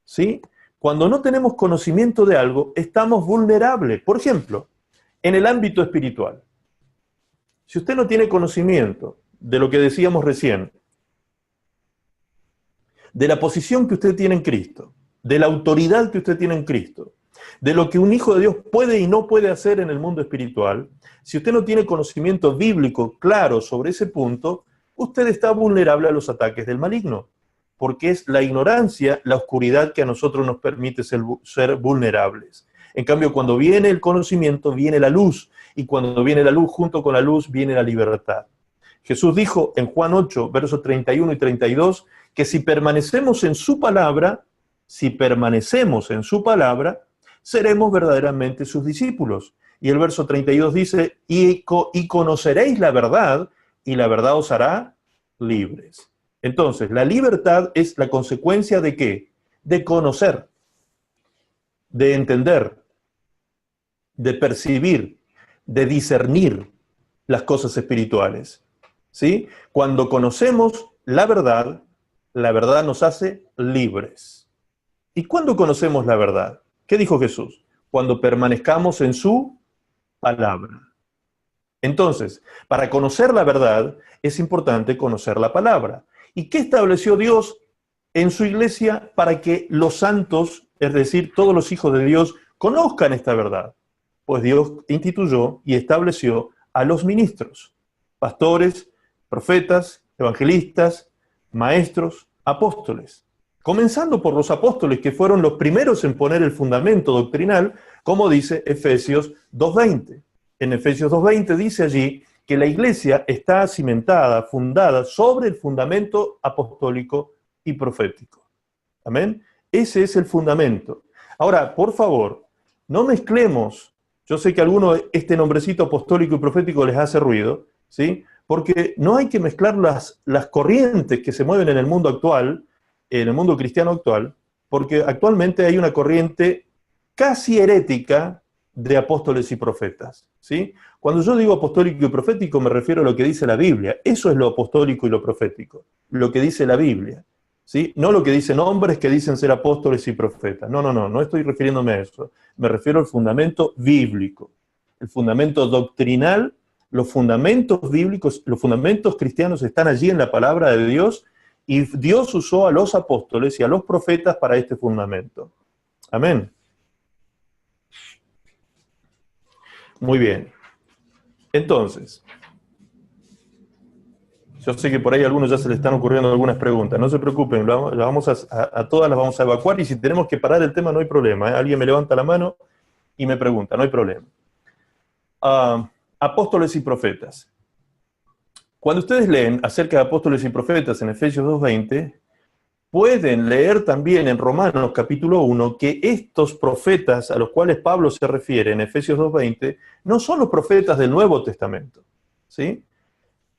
¿sí? Cuando no tenemos conocimiento de algo, estamos vulnerables. Por ejemplo, en el ámbito espiritual. Si usted no tiene conocimiento de lo que decíamos recién, de la posición que usted tiene en Cristo, de la autoridad que usted tiene en Cristo, de lo que un hijo de Dios puede y no puede hacer en el mundo espiritual, si usted no tiene conocimiento bíblico claro sobre ese punto, usted está vulnerable a los ataques del maligno, porque es la ignorancia, la oscuridad que a nosotros nos permite ser vulnerables. En cambio, cuando viene el conocimiento, viene la luz, y cuando viene la luz, junto con la luz, viene la libertad. Jesús dijo en Juan 8, versos 31 y 32, que si permanecemos en su palabra, seremos verdaderamente sus discípulos. Y el verso 32 dice, y conoceréis la verdad, y la verdad os hará libres. Entonces, la libertad es la consecuencia ¿de qué? De conocer, de entender, de percibir, de discernir las cosas espirituales, ¿sí? Cuando conocemos la verdad nos hace libres. ¿Y cuándo conocemos la verdad? ¿Qué dijo Jesús? Cuando permanezcamos en su palabra. Entonces, para conocer la verdad es importante conocer la palabra. ¿Y qué estableció Dios en su iglesia para que los santos, es decir, todos los hijos de Dios, conozcan esta verdad? Pues Dios instituyó y estableció a los ministros, pastores, profetas, evangelistas, maestros, apóstoles. Comenzando por los apóstoles, que fueron los primeros en poner el fundamento doctrinal, como dice Efesios 2:20. En Efesios 2:20 dice allí que la iglesia está cimentada, fundada sobre el fundamento apostólico y profético. ¿Amén? Ese es el fundamento. Ahora, por favor, no mezclemos. Yo sé que a algunos este nombrecito apostólico y profético les hace ruido, ¿sí? Porque no hay que mezclar las corrientes que se mueven en el mundo actual, en el mundo cristiano actual, porque actualmente hay una corriente casi herética de apóstoles y profetas, ¿sí? Cuando yo digo apostólico y profético me refiero a lo que dice la Biblia. Eso es lo apostólico y lo profético, lo que dice la Biblia, ¿sí? No lo que dicen hombres que dicen ser apóstoles y profetas. No estoy refiriéndome a eso. Me refiero al fundamento bíblico, el fundamento doctrinal. Los fundamentos bíblicos, los fundamentos cristianos están allí en la palabra de Dios, y Dios usó a los apóstoles y a los profetas para este fundamento. Amén. Muy bien. Entonces, yo sé que por ahí a algunos ya se les están ocurriendo algunas preguntas. No se preocupen, a todas las vamos a evacuar, y si tenemos que parar el tema no hay problema, ¿eh? Alguien me levanta la mano y me pregunta, no hay problema. Apóstoles y profetas. Cuando ustedes leen acerca de apóstoles y profetas en Efesios 2:20, pueden leer también en Romanos capítulo 1 que estos profetas a los cuales Pablo se refiere en Efesios 2:20 no son los profetas del Nuevo Testamento, ¿sí?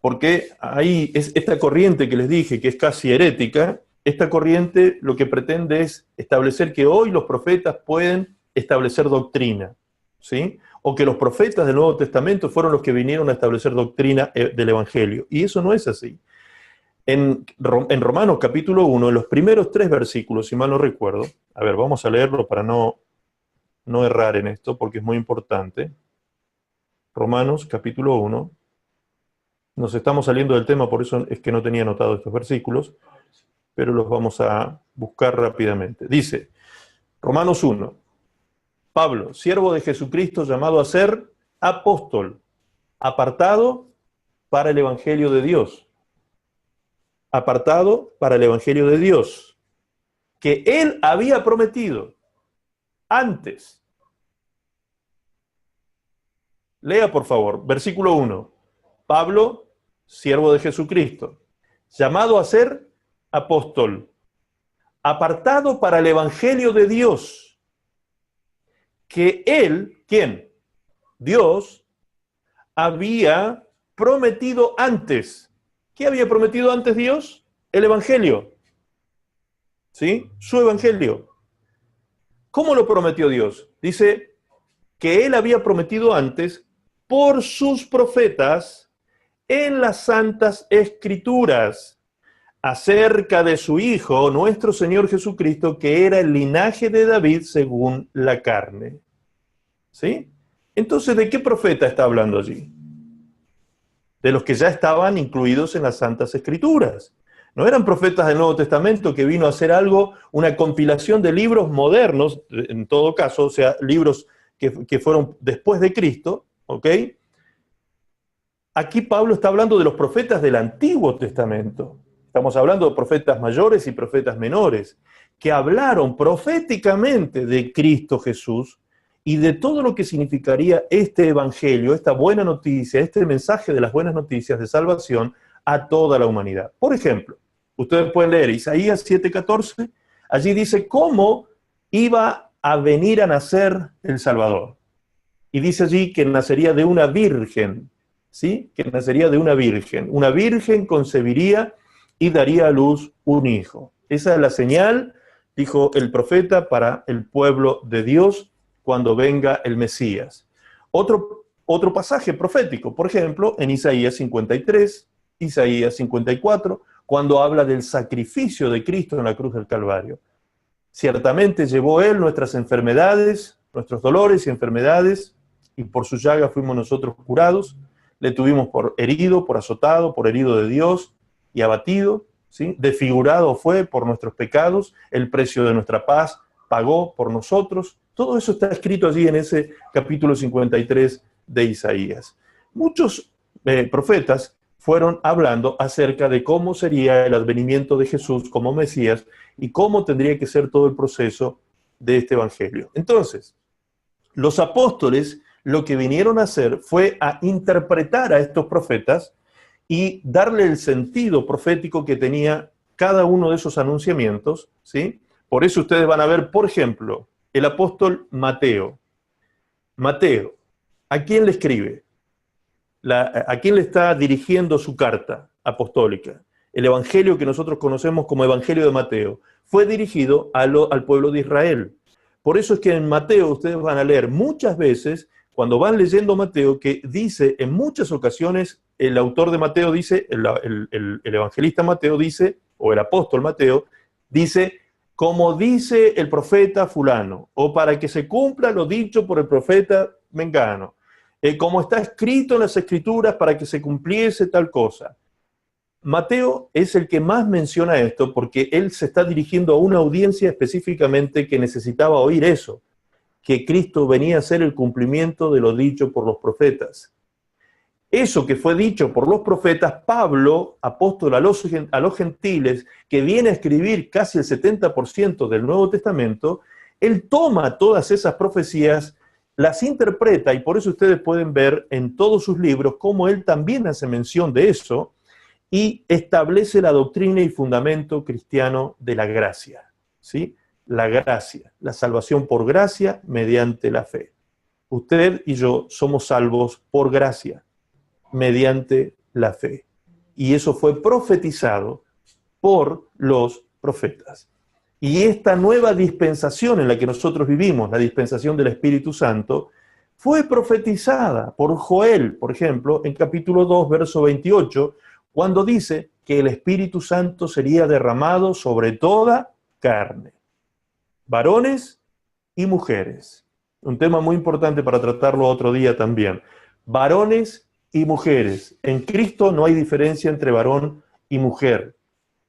Porque ahí es esta corriente que les dije que es casi herética. Esta corriente lo que pretende es establecer que hoy los profetas pueden establecer doctrina, ¿sí? O que los profetas del Nuevo Testamento fueron los que vinieron a establecer doctrina del Evangelio. Y eso no es así. En Romanos capítulo 1, en los primeros 3 versículos, si mal no recuerdo, a ver, vamos a leerlo para no errar en esto, porque es muy importante. Romanos capítulo 1, nos estamos saliendo del tema, por eso es que no tenía anotado estos versículos, pero los vamos a buscar rápidamente. Dice, Romanos 1, Pablo, siervo de Jesucristo, llamado a ser apóstol, apartado para el Evangelio de Dios. Apartado para el Evangelio de Dios, que él había prometido antes. Lea, por favor, versículo 1. Pablo, siervo de Jesucristo, llamado a ser apóstol, apartado para el Evangelio de Dios, que él, ¿quién? Dios, había prometido antes. ¿Qué había prometido antes Dios? El Evangelio. ¿Sí? Su Evangelio. ¿Cómo lo prometió Dios? Dice que él había prometido antes por sus profetas en las Santas Escrituras acerca de su Hijo, nuestro Señor Jesucristo, que era el linaje de David según la carne. ¿Sí? Entonces, ¿de qué profeta está hablando allí? De los que ya estaban incluidos en las Santas Escrituras. No eran profetas del Nuevo Testamento que vino a hacer algo, una compilación de libros modernos, en todo caso, o sea, libros que fueron después de Cristo, ¿ok? Aquí Pablo está hablando de los profetas del Antiguo Testamento. Estamos hablando de profetas mayores y profetas menores, que hablaron proféticamente de Cristo Jesús y de todo lo que significaría este evangelio, esta buena noticia, este mensaje de las buenas noticias de salvación a toda la humanidad. Por ejemplo, ustedes pueden leer Isaías 7:14, allí dice cómo iba a venir a nacer el Salvador. Y dice allí que nacería de una virgen, ¿sí? Que nacería de una virgen. Una virgen concebiría y daría a luz un hijo. Esa es la señal, dijo el profeta, para el pueblo de Dios cuando venga el Mesías. Otro pasaje profético, por ejemplo, en Isaías 53, Isaías 54, cuando habla del sacrificio de Cristo en la cruz del Calvario. Ciertamente llevó Él nuestras enfermedades, nuestros dolores y enfermedades, y por su llaga fuimos nosotros curados. Le tuvimos por herido, por azotado, por herido de Dios y abatido, ¿sí? Desfigurado fue por nuestros pecados, el precio de nuestra paz pagó por nosotros. Todo eso está escrito allí en ese capítulo 53 de Isaías. Muchos profetas fueron hablando acerca de cómo sería el advenimiento de Jesús como Mesías y cómo tendría que ser todo el proceso de este evangelio. Entonces, los apóstoles lo que vinieron a hacer fue a interpretar a estos profetas y darle el sentido profético que tenía cada uno de esos anunciamientos, ¿sí? Por eso ustedes van a ver, por ejemplo, el apóstol Mateo. Mateo, ¿a quién le escribe? ¿A quién le está dirigiendo su carta apostólica? El evangelio que nosotros conocemos como Evangelio de Mateo fue dirigido al pueblo de Israel. Por eso es que en Mateo ustedes van a leer muchas veces, cuando van leyendo Mateo, que dice en muchas ocasiones, el autor de Mateo dice, el evangelista Mateo dice, o el apóstol Mateo, dice, como dice el profeta fulano, o para que se cumpla lo dicho por el profeta mengano, como está escrito en las Escrituras para que se cumpliese tal cosa. Mateo es el que más menciona esto porque él se está dirigiendo a una audiencia específicamente que necesitaba oír eso, que Cristo venía a ser el cumplimiento de lo dicho por los profetas. Eso que fue dicho por los profetas, Pablo, apóstol a los gentiles, que viene a escribir casi el 70% del Nuevo Testamento, él toma todas esas profecías, las interpreta, y por eso ustedes pueden ver en todos sus libros cómo él también hace mención de eso, y establece la doctrina y fundamento cristiano de la gracia, ¿sí? La gracia, la salvación por gracia mediante la fe. Usted y yo somos salvos por gracia, mediante la fe. Y eso fue profetizado por los profetas. Y esta nueva dispensación en la que nosotros vivimos, la dispensación del Espíritu Santo, fue profetizada por Joel, por ejemplo, en capítulo 2, verso 28, cuando dice que el Espíritu Santo sería derramado sobre toda carne, varones y mujeres. Un tema muy importante para tratarlo otro día también. Varones y mujeres. En Cristo no hay diferencia entre varón y mujer.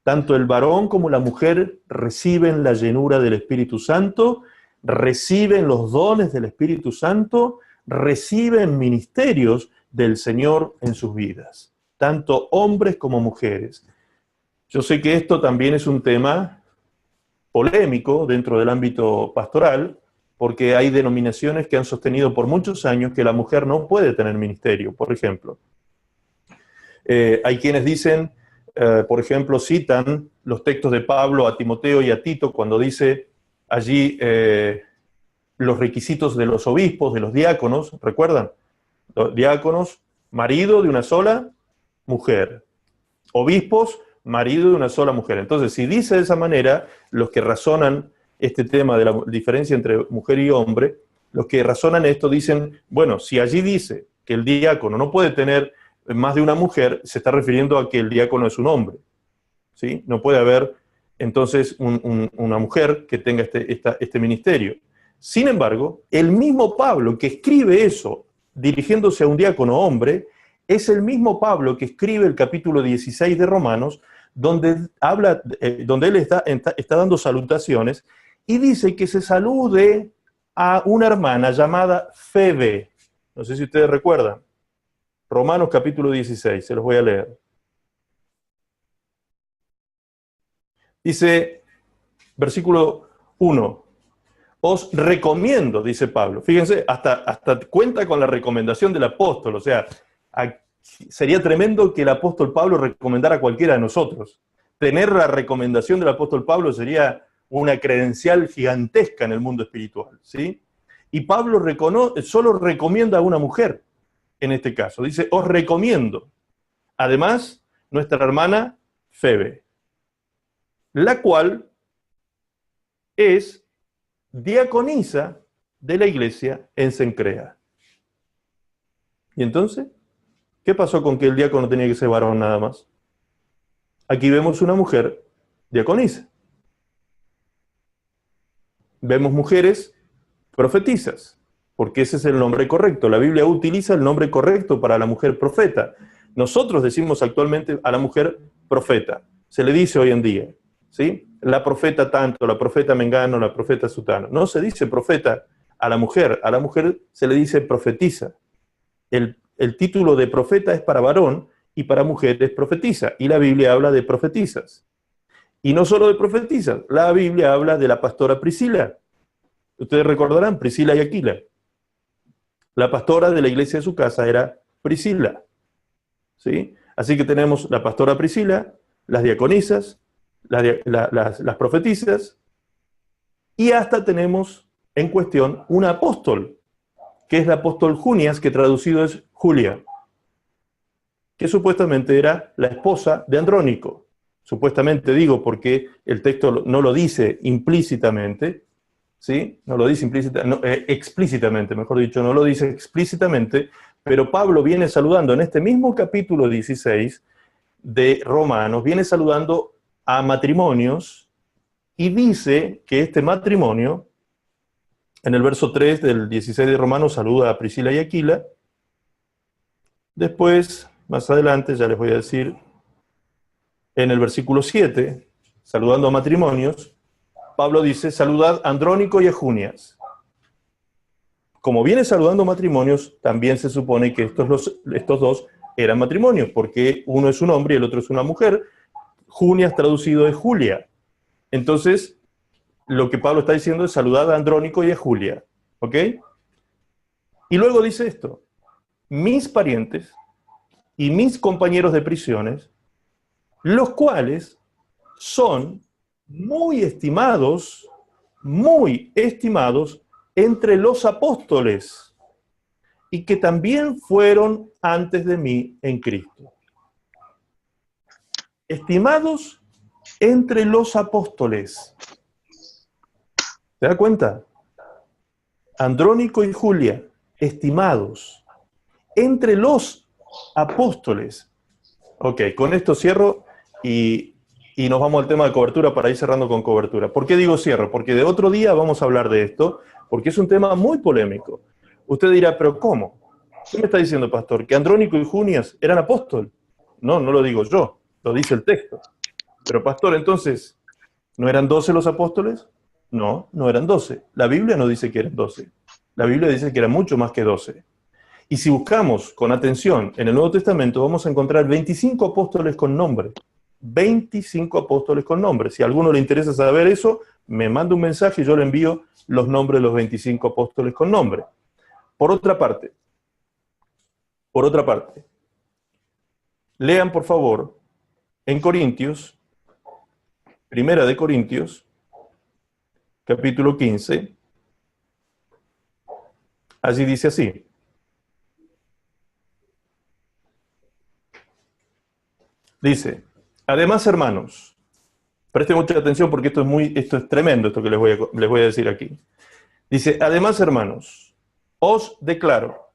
Tanto el varón como la mujer reciben la llenura del Espíritu Santo reciben los dones del Espíritu Santo, reciben ministerios del Señor en sus vidas, tanto hombres como mujeres. Yo sé que esto también es un tema polémico dentro del ámbito pastoral, porque hay denominaciones que han sostenido por muchos años que la mujer no puede tener ministerio, por ejemplo. Hay quienes dicen, por ejemplo, citan los textos de Pablo a Timoteo y a Tito cuando dice allí los requisitos de los obispos, de los diáconos, ¿recuerdan? Los diáconos, marido de una sola mujer. Obispos, marido de una sola mujer. Entonces, si dice de esa manera, los que razonan este tema de la diferencia entre mujer y hombre, los que razonan esto dicen, bueno, si allí dice que el diácono no puede tener más de una mujer, se está refiriendo a que el diácono es un hombre, ¿sí? No puede haber, entonces, una mujer que tenga este ministerio. Sin embargo, el mismo Pablo que escribe eso, dirigiéndose a un diácono hombre, es el mismo Pablo que escribe el capítulo 16 de Romanos, donde él está dando salutaciones, y dice que se salude a una hermana llamada Febe. No sé si ustedes recuerdan. Romanos capítulo 16, se los voy a leer. Dice, versículo 1, os recomiendo, dice Pablo. Fíjense, hasta cuenta con la recomendación del apóstol. O sea, sería tremendo que el apóstol Pablo recomendara a cualquiera de nosotros. Tener la recomendación del apóstol Pablo sería una credencial gigantesca en el mundo espiritual, ¿sí? Y Pablo solo recomienda a una mujer, en este caso. Dice, os recomiendo. Además, nuestra hermana Febe, la cual es diaconisa de la iglesia en Cencrea. ¿Y entonces? ¿Qué pasó con que el diácono tenía que ser varón nada más? Aquí vemos una mujer diaconisa. Vemos mujeres profetizas, porque ese es el nombre correcto. La Biblia utiliza el nombre correcto para la mujer profeta. Nosotros decimos actualmente a la mujer profeta. Se le dice hoy en día, ¿sí? La profeta tanto, la profeta mengano, la profeta sutano. No se dice profeta a la mujer se le dice profetiza. El título de profeta es para varón y para mujer es profetiza. Y la Biblia habla de profetizas. Y no solo de profetizas, la Biblia habla de la pastora Priscila. Ustedes recordarán, Priscila y Aquila. La pastora de la iglesia de su casa era Priscila, ¿sí? Así que tenemos la pastora Priscila, las diaconisas, las profetizas, y hasta tenemos en cuestión un apóstol, que es el apóstol Junias, que traducido es Julia, que supuestamente era la esposa de Andrónico. Supuestamente digo porque el texto no lo dice implícitamente, ¿sí? No lo dice explícitamente, mejor dicho, no lo dice explícitamente, pero Pablo viene saludando en este mismo capítulo 16 de Romanos, viene saludando a matrimonios y dice que este matrimonio, en el verso 3 del 16 de Romanos, saluda a Priscila y Aquila. Después, más adelante, ya les voy a decir, en el versículo 7, saludando a matrimonios, Pablo dice, saludad a Andrónico y a Junias. Como viene saludando matrimonios, también se supone que estos dos eran matrimonios, porque uno es un hombre y el otro es una mujer. Junias traducido es Julia. Entonces, lo que Pablo está diciendo es saludad a Andrónico y a Julia. ¿Ok? Y luego dice esto, mis parientes y mis compañeros de prisiones, los cuales son muy estimados entre los apóstoles, y que también fueron antes de mí en Cristo. Estimados entre los apóstoles. ¿Se da cuenta? Andrónico y Julia, estimados entre los apóstoles. Ok, con esto cierro y nos vamos al tema de cobertura para ir cerrando con cobertura. ¿Por qué digo cierro? Porque de otro día vamos a hablar de esto, porque es un tema muy polémico. Usted dirá, ¿pero cómo? ¿Qué me está diciendo, pastor? ¿Que Andrónico y Junias eran apóstol? No, no lo digo yo, lo dice el texto. Pero pastor, entonces, ¿no eran 12 los apóstoles? No, no eran 12. La Biblia no dice que eran 12. La Biblia dice que eran mucho más que 12. Y si buscamos con atención en el Nuevo Testamento, vamos a encontrar 25 apóstoles con nombre. 25 apóstoles con nombre. Si a alguno le interesa saber eso, me manda un mensaje y yo le envío los nombres de los 25 apóstoles con nombre. Por otra parte, lean por favor en Corintios, Primera de Corintios, capítulo 15, allí dice así. Dice, además, hermanos, presten mucha atención porque esto es tremendo, esto que les voy a decir aquí. Dice, además, hermanos, os declaro,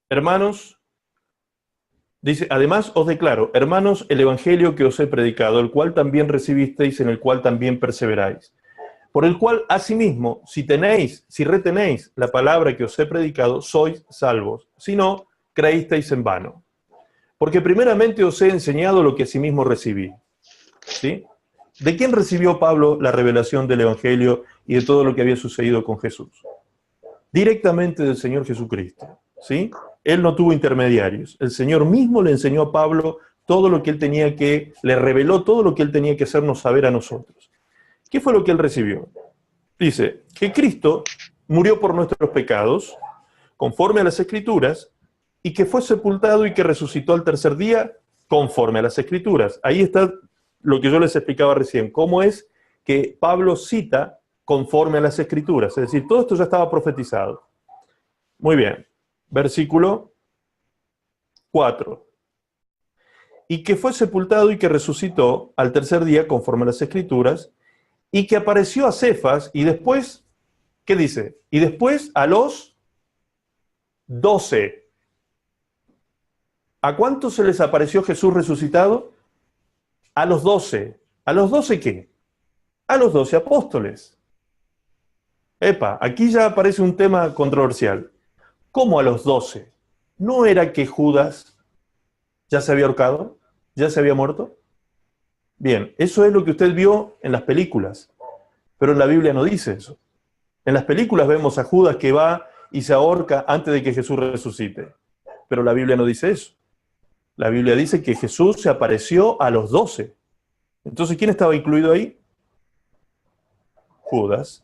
hermanos, dice, además os declaro, hermanos, el evangelio que os he predicado, el cual también recibisteis, en el cual también perseveráis, por el cual, asimismo, si retenéis la palabra que os he predicado, sois salvos, si no, creísteis en vano. Porque primeramente os he enseñado lo que asimismo recibí. ¿Sí? ¿De quién recibió Pablo la revelación del evangelio y de todo lo que había sucedido con Jesús? Directamente del Señor Jesucristo. ¿Sí? Él no tuvo intermediarios. El Señor mismo le enseñó a Pablo todo lo que le reveló todo lo que él tenía que hacernos saber a nosotros. ¿Qué fue lo que él recibió? Dice que Cristo murió por nuestros pecados, conforme a las Escrituras, y que fue sepultado y que resucitó al tercer día, conforme a las Escrituras. Ahí está lo que yo les explicaba recién, cómo es que Pablo cita conforme a las Escrituras. Es decir, todo esto ya estaba profetizado. Muy bien. Versículo 4. Y que fue sepultado y que resucitó al tercer día, conforme a las Escrituras, y que apareció a Cefas, y después, ¿qué dice? Y después a los 12. ¿A cuántos se les apareció Jesús resucitado? A los 12. ¿A los 12 qué? A los 12 apóstoles. Epa, aquí ya aparece un tema controversial. ¿Cómo a los 12? ¿No era que Judas ya se había ahorcado? ¿Ya se había muerto? Bien, eso es lo que usted vio en las películas, pero en la Biblia no dice eso. En las películas vemos a Judas que va y se ahorca antes de que Jesús resucite, pero la Biblia no dice eso. La Biblia dice que Jesús se apareció a los 12. Entonces, ¿quién estaba incluido ahí? Judas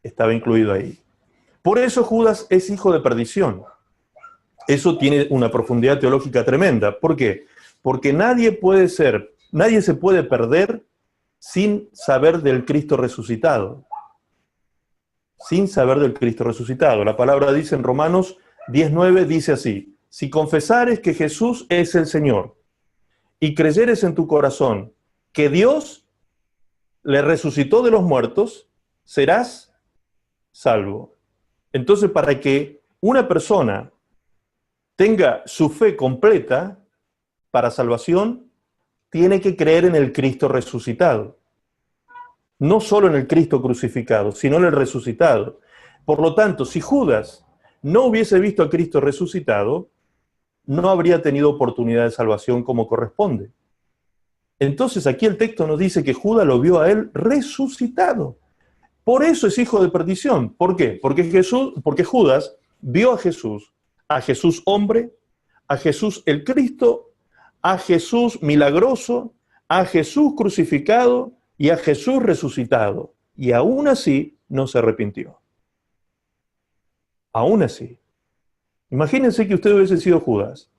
estaba incluido ahí. Por eso Judas es hijo de perdición. Eso tiene una profundidad teológica tremenda. ¿Por qué? Porque nadie se puede perder sin saber del Cristo resucitado. Sin saber del Cristo resucitado. La palabra dice en Romanos 10:9, dice así: si confesares que Jesús es el Señor y creyeres en tu corazón que Dios le resucitó de los muertos, serás salvo. Entonces, para que una persona tenga su fe completa para salvación, tiene que creer en el Cristo resucitado. No solo en el Cristo crucificado, sino en el resucitado. Por lo tanto, si Judas no hubiese visto a Cristo resucitado, no habría tenido oportunidad de salvación como corresponde. Entonces aquí el texto nos dice que Judas lo vio a él resucitado. Por eso es hijo de perdición. ¿Por qué? Porque Judas vio a Jesús hombre, a Jesús el Cristo, a Jesús milagroso, a Jesús crucificado y a Jesús resucitado. Y aún así no se arrepintió. Aún así. Imagínense que usted hubiese sido Judas.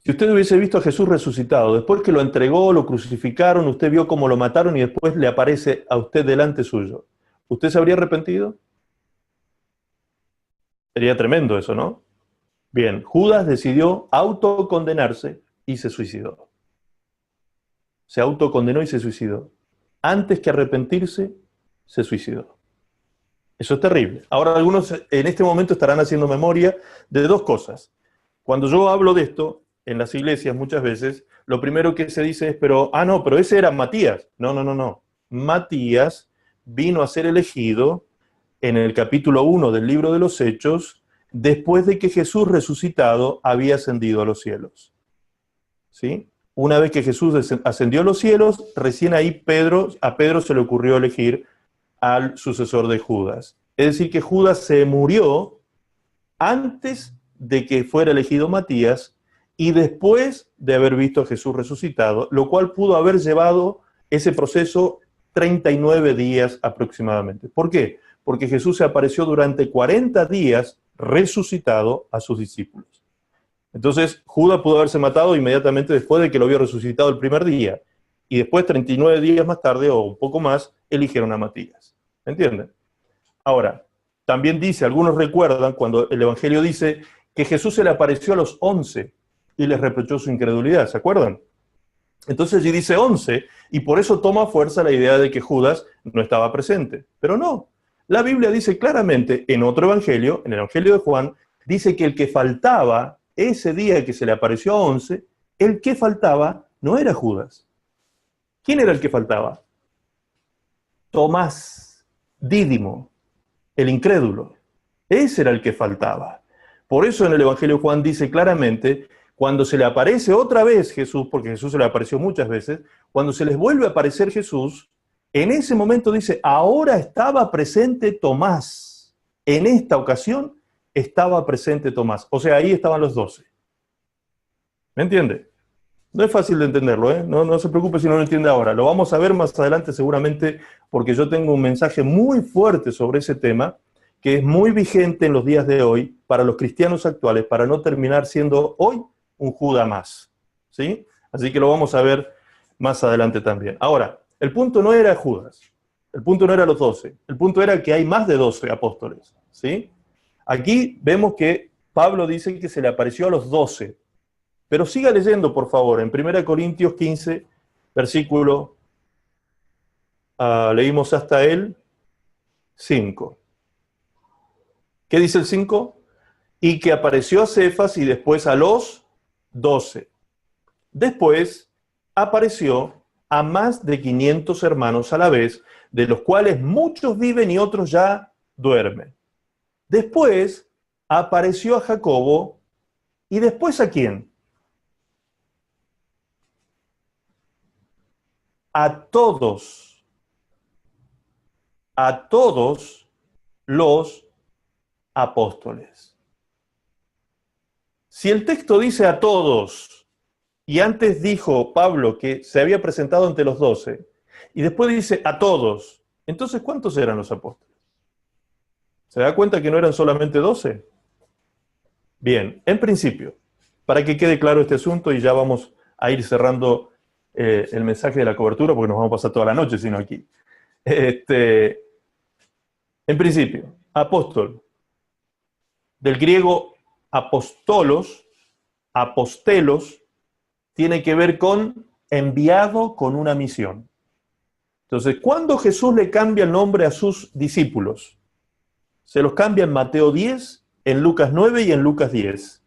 Si usted hubiese visto a Jesús resucitado, después que lo entregó, lo crucificaron, usted vio cómo lo mataron y después le aparece a usted delante suyo, ¿usted se habría arrepentido? Sería tremendo eso, ¿no? Bien, Judas decidió autocondenarse y se suicidó. Se autocondenó y se suicidó. Antes que arrepentirse, se suicidó. Eso es terrible. Ahora algunos en este momento estarán haciendo memoria de dos cosas. Cuando yo hablo de esto, en las iglesias muchas veces, lo primero que se dice es, pero ese era Matías. No. Matías vino a ser elegido en el capítulo 1 del libro de los Hechos, después de que Jesús resucitado había ascendido a los cielos. ¿Sí? una vez que Jesús ascendió a los cielos, recién ahí a Pedro se le ocurrió elegir al sucesor de Judas. Es decir, que Judas se murió antes de que fuera elegido Matías y después de haber visto a Jesús resucitado, lo cual pudo haber llevado ese proceso 39 días aproximadamente. ¿Por qué? Porque Jesús se apareció durante 40 días resucitado a sus discípulos. Entonces, Judas pudo haberse matado inmediatamente después de que lo había resucitado el primer día. Y después, 39 días más tarde, o un poco más, eligieron a Matías. ¿Me entienden? Ahora, también dice, algunos recuerdan, cuando el Evangelio dice que Jesús se le apareció a los 11 y les reprochó su incredulidad, ¿se acuerdan? Entonces allí dice 11, y por eso toma fuerza la idea de que Judas no estaba presente. Pero no, la Biblia dice claramente en otro Evangelio, en el Evangelio de Juan, dice que el que faltaba ese día que se le apareció a 11, el que faltaba no era Judas. ¿Quién era el que faltaba? Tomás, Dídimo, el incrédulo. Ese era el que faltaba. Por eso en el Evangelio de Juan dice claramente, cuando se le aparece otra vez Jesús, porque Jesús se le apareció muchas veces, cuando se les vuelve a aparecer Jesús, en ese momento dice, ahora estaba presente Tomás. En esta ocasión estaba presente Tomás. O sea, ahí estaban los 12. ¿Me entiende? No es fácil de entenderlo, ¿eh? No se preocupe si no lo entiende ahora. Lo vamos a ver más adelante seguramente, porque yo tengo un mensaje muy fuerte sobre ese tema, que es muy vigente en los días de hoy para los cristianos actuales, para no terminar siendo hoy un Judas más. ¿Sí? Así que lo vamos a ver más adelante también. Ahora, el punto no era Judas, el punto no era los 12, el punto era que hay más de 12 apóstoles. ¿Sí? Aquí vemos que Pablo dice que se le apareció a los 12. Pero siga leyendo, por favor, en 1 Corintios 15, versículo, leímos hasta el 5. ¿Qué dice el 5? Y que apareció a Cefas y después a los 12. Después apareció a más de 500 hermanos a la vez, de los cuales muchos viven y otros ya duermen. Después apareció a Jacobo, ¿y después a quién? A todos los apóstoles. Si el texto dice a todos, y antes dijo Pablo que se había presentado ante los 12, y después dice a todos, entonces ¿cuántos eran los apóstoles? ¿Se da cuenta que no eran solamente 12? Bien, en principio, para que quede claro este asunto, y ya vamos a ir cerrando el mensaje de la cobertura, porque nos vamos a pasar toda la noche, sino aquí. En principio, apóstol, del griego apostolos, apostelos, tiene que ver con enviado con una misión. Entonces, ¿cuándo Jesús le cambia el nombre a sus discípulos? Se los cambia en Mateo 10, en Lucas 9 y en Lucas 10.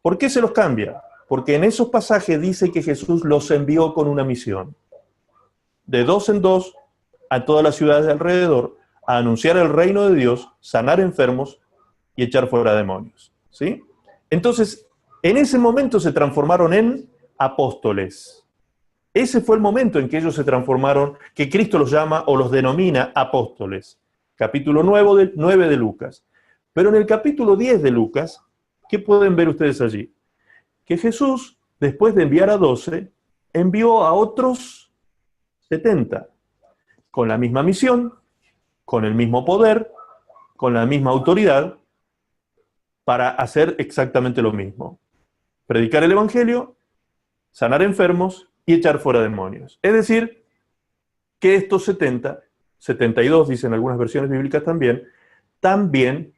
¿Por qué se los cambia? Porque en esos pasajes dice que Jesús los envió con una misión. De 2 en 2, a todas las ciudades de alrededor, a anunciar el reino de Dios, sanar enfermos y echar fuera demonios. ¿Sí? Entonces, en ese momento se transformaron en apóstoles. Ese fue el momento en que ellos se transformaron, que Cristo los llama o los denomina apóstoles. Capítulo 9 de Lucas. Pero en el capítulo 10 de Lucas, ¿qué pueden ver ustedes allí? Que Jesús, después de enviar a 12, envió a otros 70, con la misma misión, con el mismo poder, con la misma autoridad, para hacer exactamente lo mismo. Predicar el Evangelio, sanar enfermos y echar fuera demonios. Es decir, que estos 70, 72 dicen algunas versiones bíblicas también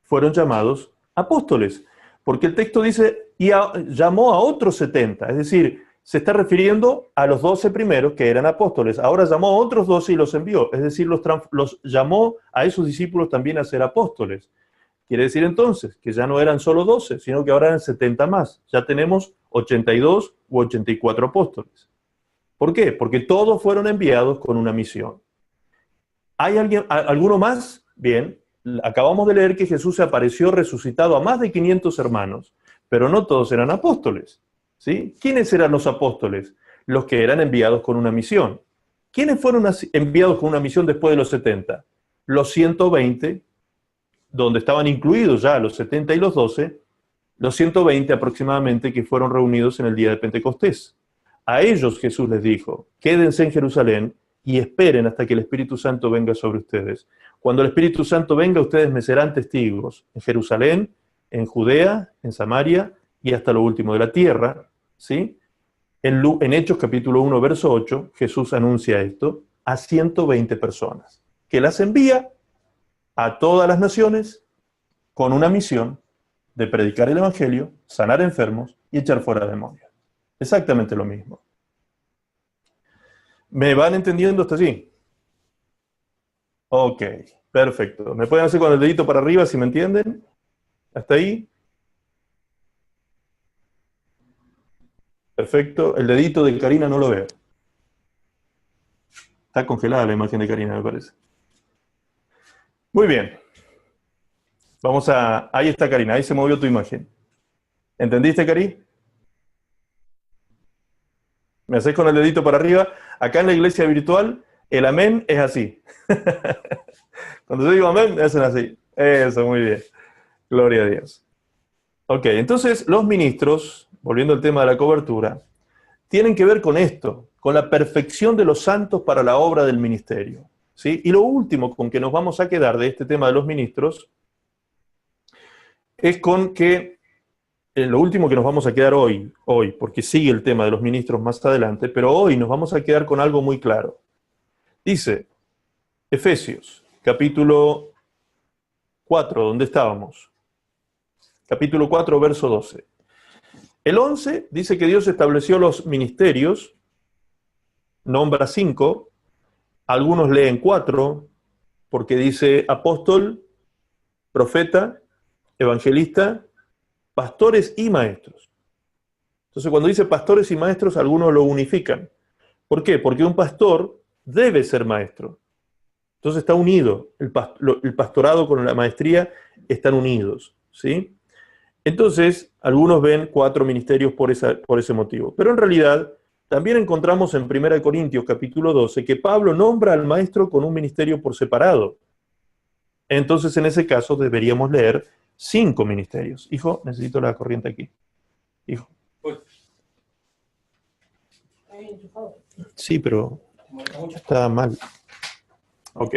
fueron llamados apóstoles. Porque el texto dice, y llamó a otros 70, es decir, se está refiriendo a los 12 primeros que eran apóstoles. Ahora llamó a otros 12 y los envió, es decir, los llamó a esos discípulos también a ser apóstoles. Quiere decir entonces que ya no eran solo 12, sino que ahora eran 70 más. Ya tenemos 82 u 84 apóstoles. ¿Por qué? Porque todos fueron enviados con una misión. ¿Hay alguno más? Bien. Acabamos de leer que Jesús se apareció resucitado a más de 500 hermanos, pero no todos eran apóstoles. ¿Sí? ¿Quiénes eran los apóstoles? Los que eran enviados con una misión. ¿Quiénes fueron enviados con una misión después de los 70? Los 120, donde estaban incluidos ya los 70 y los 12, los 120 aproximadamente que fueron reunidos en el día de Pentecostés. A ellos Jesús les dijo, quédense en Jerusalén y esperen hasta que el Espíritu Santo venga sobre ustedes. Cuando el Espíritu Santo venga, ustedes me serán testigos en Jerusalén, en Judea, en Samaria y hasta lo último de la tierra. ¿Sí? En Hechos capítulo 1, verso 8, Jesús anuncia esto a 120 personas, que las envía a todas las naciones con una misión de predicar el Evangelio, sanar enfermos y echar fuera demonios. Exactamente lo mismo. ¿Me van entendiendo hasta allí? Ok, perfecto. ¿Me pueden hacer con el dedito para arriba si me entienden? ¿Hasta ahí? Perfecto. El dedito de Karina no lo veo. Está congelada la imagen de Karina, me parece. Muy bien. Vamos a... Ahí está Karina, ahí se movió tu imagen. ¿Entendiste, Cari? ¿Me haces con el dedito para arriba? Acá en la iglesia virtual, el amén es así. Cuando yo digo amén, hacen así. Eso, muy bien. Gloria a Dios. Ok, entonces los ministros, volviendo al tema de la cobertura, tienen que ver con esto, con la perfección de los santos para la obra del ministerio. ¿Sí? Y lo último con que nos vamos a quedar de este tema de los ministros es con que lo último que nos vamos a quedar hoy, porque sigue el tema de los ministros más adelante, pero hoy nos vamos a quedar con algo muy claro. Dice, Efesios, capítulo 4, ¿dónde estábamos? Capítulo 4, verso 12. El 11 dice que Dios estableció los ministerios, nombra 5, algunos leen 4, porque dice apóstol, profeta, evangelista, pastores y maestros. Entonces, cuando dice pastores y maestros, algunos lo unifican. ¿Por qué? Porque un pastor debe ser maestro. Entonces está unido. El pastorado con la maestría están unidos, ¿sí? Entonces, algunos ven 4 ministerios por ese motivo. Pero en realidad, también encontramos en 1 Corintios capítulo 12 que Pablo nombra al maestro con un ministerio por separado. Entonces, en ese caso, deberíamos leer 5 ministerios. Hijo, necesito la corriente aquí. Hijo. Sí, pero está mal. Ok,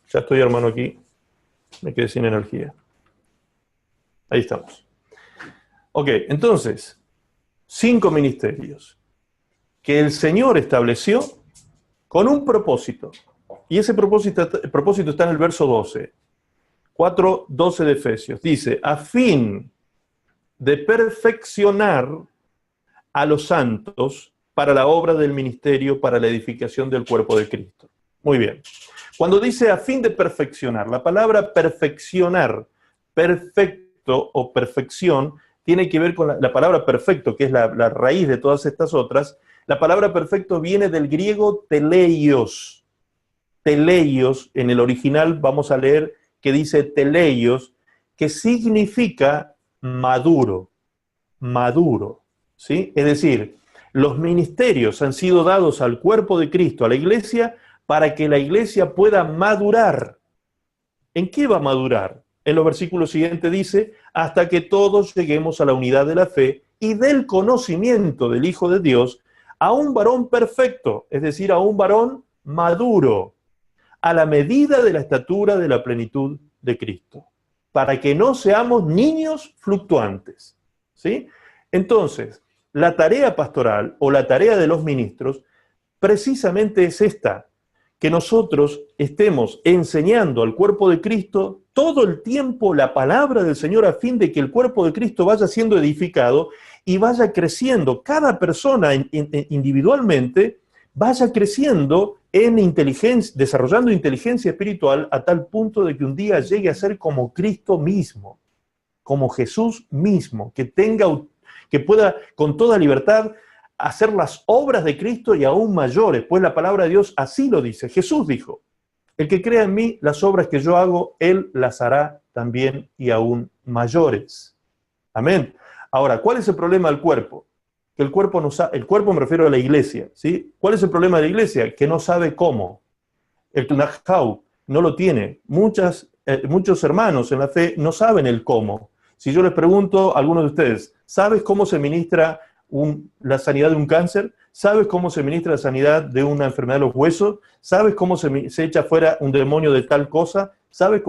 ya estoy, hermano, aquí. Me quedé sin energía. Ahí estamos. Ok, entonces, 5 ministerios que el Señor estableció con un propósito. Y ese propósito está en el verso 12. 4:12 de Efesios. Dice, a fin de perfeccionar a los santos para la obra del ministerio, para la edificación del cuerpo de Cristo. Muy bien. Cuando dice a fin de perfeccionar, la palabra perfeccionar, perfecto o perfección, tiene que ver con la palabra perfecto, que es la raíz de todas estas otras. La palabra perfecto viene del griego teleios. Teleios, en el original vamos a leer que dice teleios, que significa maduro, maduro, ¿sí? Es decir, los ministerios han sido dados al cuerpo de Cristo, a la iglesia, para que la iglesia pueda madurar. ¿En qué va a madurar? En los versículos siguientes dice, hasta que todos lleguemos a la unidad de la fe y del conocimiento del Hijo de Dios, a un varón perfecto, es decir, a un varón maduro, a la medida de la estatura de la plenitud de Cristo, para que no seamos niños fluctuantes, ¿sí? Entonces, la tarea pastoral o la tarea de los ministros precisamente es esta, que nosotros estemos enseñando al cuerpo de Cristo todo el tiempo la palabra del Señor a fin de que el cuerpo de Cristo vaya siendo edificado y vaya creciendo, cada persona individualmente vaya creciendo en inteligencia, desarrollando inteligencia espiritual a tal punto de que un día llegue a ser como Cristo mismo, como Jesús mismo, que pueda con toda libertad hacer las obras de Cristo y aún mayores, pues la palabra de Dios así lo dice. Jesús dijo, el que crea en mí, las obras que yo hago, él las hará también y aún mayores. Amén. Ahora, ¿cuál es el problema del cuerpo? que el cuerpo no sabe, el cuerpo me refiero a la iglesia, ¿sí? ¿Cuál es el problema de la iglesia? Que no sabe cómo. El Knachau no lo tiene. Muchos hermanos en la fe no saben el cómo. Si yo les pregunto a algunos de ustedes, ¿sabes cómo se ministra la sanidad de un cáncer? ¿Sabes cómo se ministra la sanidad de una enfermedad de los huesos? ¿Sabes cómo se echa fuera un demonio de tal cosa?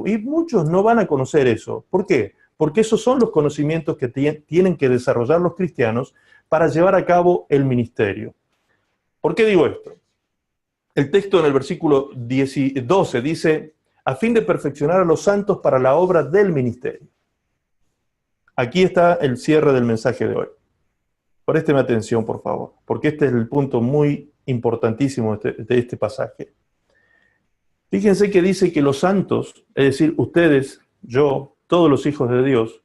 Y muchos no van a conocer eso. ¿Por qué? Porque esos son los conocimientos que tienen que desarrollar los cristianos para llevar a cabo el ministerio. ¿Por qué digo esto? El texto en el versículo 12 dice, a fin de perfeccionar a los santos para la obra del ministerio. Aquí está el cierre del mensaje de hoy. Présteme atención, por favor, porque este es el punto muy importantísimo de este pasaje. Fíjense que dice que los santos, es decir, ustedes, yo, todos los hijos de Dios,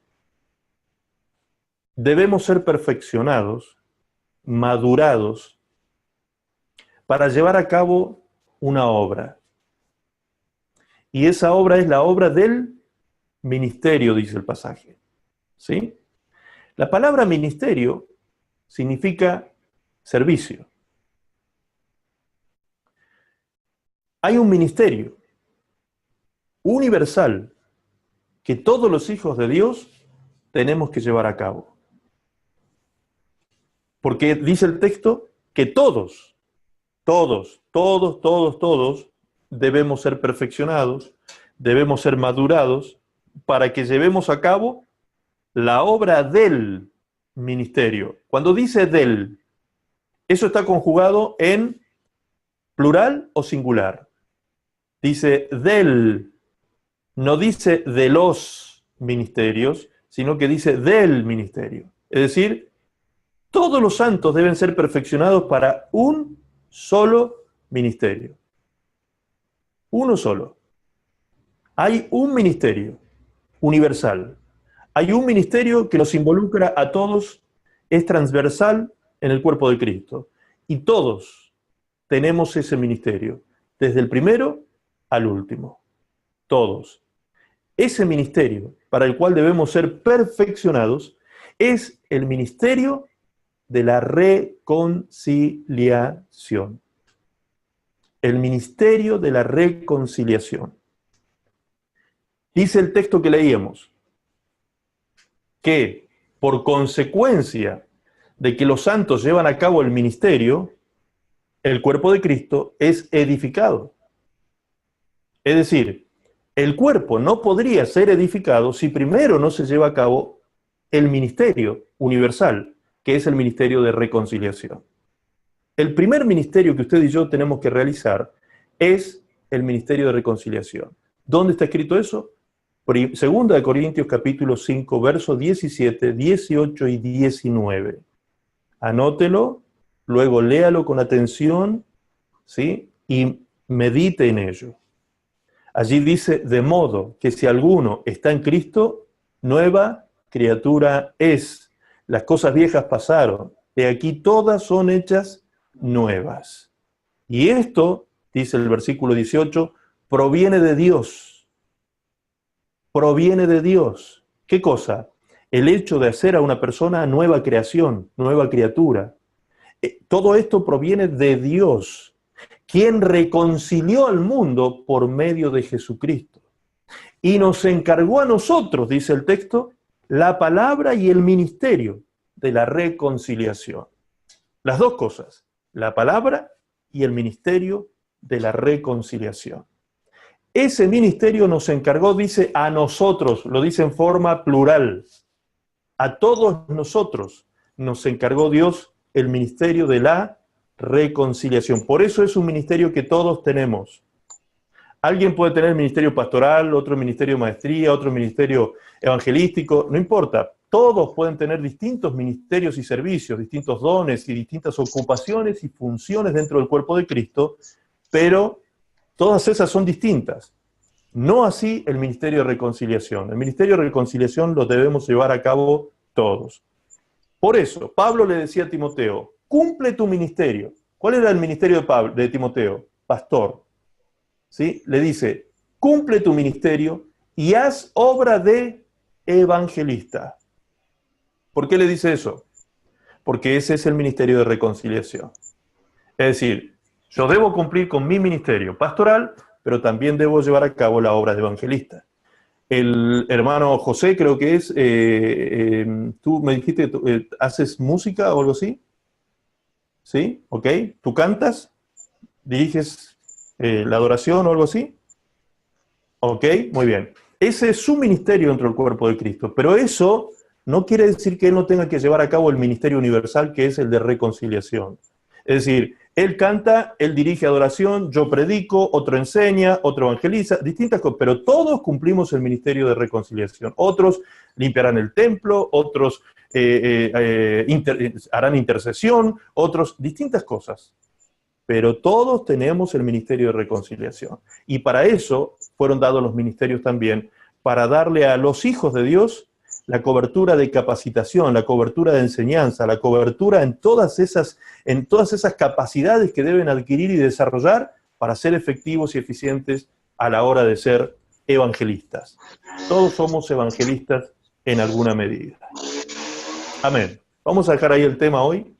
debemos ser perfeccionados, madurados, para llevar a cabo una obra. Y esa obra es la obra del ministerio, dice el pasaje. ¿Sí? La palabra ministerio significa servicio. Hay un ministerio universal que todos los hijos de Dios tenemos que llevar a cabo. Porque dice el texto que todos debemos ser perfeccionados, debemos ser madurados para que llevemos a cabo la obra del ministerio. Cuando dice del, eso está conjugado en plural o singular. Dice del, no dice de los ministerios, sino que dice del ministerio. Es decir, todos los santos deben ser perfeccionados para un solo ministerio. Uno solo. Hay un ministerio universal. Hay un ministerio que nos involucra a todos, es transversal en el cuerpo de Cristo. Y todos tenemos ese ministerio, desde el primero al último. Todos. Ese ministerio para el cual debemos ser perfeccionados es el ministerio de la reconciliación. El ministerio de la reconciliación. Dice el texto que leíamos, que por consecuencia de que los santos llevan a cabo el ministerio, el cuerpo de Cristo es edificado. Es decir, el cuerpo no podría ser edificado si primero no se lleva a cabo el ministerio universal, que es el ministerio de reconciliación. El primer ministerio que usted y yo tenemos que realizar es el ministerio de reconciliación. ¿Dónde está escrito eso? Segunda de Corintios capítulo 5, versos 17, 18 y 19. Anótelo, luego léalo con atención, ¿sí? Y medite en ello. Allí dice, de modo que si alguno está en Cristo, nueva criatura es. Las cosas viejas pasaron, de aquí todas son hechas nuevas. Y esto, dice el versículo 18, proviene de Dios. Proviene de Dios. ¿Qué cosa? El hecho de hacer a una persona nueva creación, nueva criatura. Todo esto proviene de Dios, quien reconcilió al mundo por medio de Jesucristo. Y nos encargó a nosotros, dice el texto, la palabra y el ministerio de la reconciliación. Las dos cosas, la palabra y el ministerio de la reconciliación. Ese ministerio nos encargó, dice, a nosotros, lo dice en forma plural. A todos nosotros nos encargó Dios el ministerio de la reconciliación. Por eso es un ministerio que todos tenemos. Alguien puede tener ministerio pastoral, otro ministerio de maestría, otro ministerio evangelístico, no importa. Todos pueden tener distintos ministerios y servicios, distintos dones y distintas ocupaciones y funciones dentro del cuerpo de Cristo, pero todas esas son distintas. No así el ministerio de reconciliación. El ministerio de reconciliación lo debemos llevar a cabo todos. Por eso, Pablo le decía a Timoteo, cumple tu ministerio. ¿Cuál era el ministerio de Timoteo? Pastor. ¿Sí? Le dice, cumple tu ministerio y haz obra de evangelista. ¿Por qué le dice eso? porque ese es el ministerio de reconciliación. Es decir, yo debo cumplir con mi ministerio pastoral, pero también debo llevar a cabo la obra de evangelista. El hermano José, creo que es, tú me dijiste que haces música o algo así, ¿sí? ¿Ok? ¿Tú cantas? ¿Diriges la adoración o algo así? ¿Ok? Muy bien. Ese es su ministerio dentro del cuerpo de Cristo, pero eso no quiere decir que él no tenga que llevar a cabo el ministerio universal, que es el de reconciliación. Es decir, él canta, él dirige adoración, yo predico, otro enseña, otro evangeliza, distintas cosas, pero todos cumplimos el ministerio de reconciliación. Otros limpiarán el templo, otros harán intercesión, otros distintas cosas. Pero todos tenemos el ministerio de reconciliación. Y para eso fueron dados los ministerios también, para darle a los hijos de Dios la cobertura de capacitación, la cobertura de enseñanza, la cobertura en todas esas capacidades que deben adquirir y desarrollar para ser efectivos y eficientes a la hora de ser evangelistas. Todos somos evangelistas en alguna medida. Amén. Vamos a dejar ahí el tema hoy.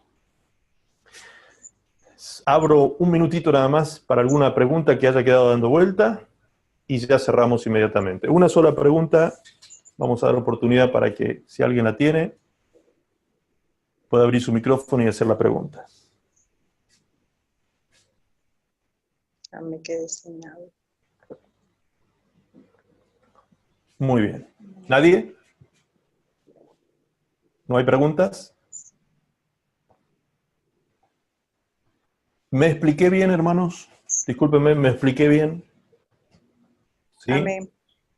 Abro un minutito nada más para alguna pregunta que haya quedado dando vuelta y ya cerramos inmediatamente. Una sola pregunta. Vamos a dar oportunidad para que, si alguien la tiene, pueda abrir su micrófono y hacer la pregunta. Ya me quedé sin nada. Muy bien. ¿Nadie? ¿No hay preguntas? ¿Me expliqué bien, hermanos? Discúlpenme, ¿me expliqué bien? ¿Sí? Amén.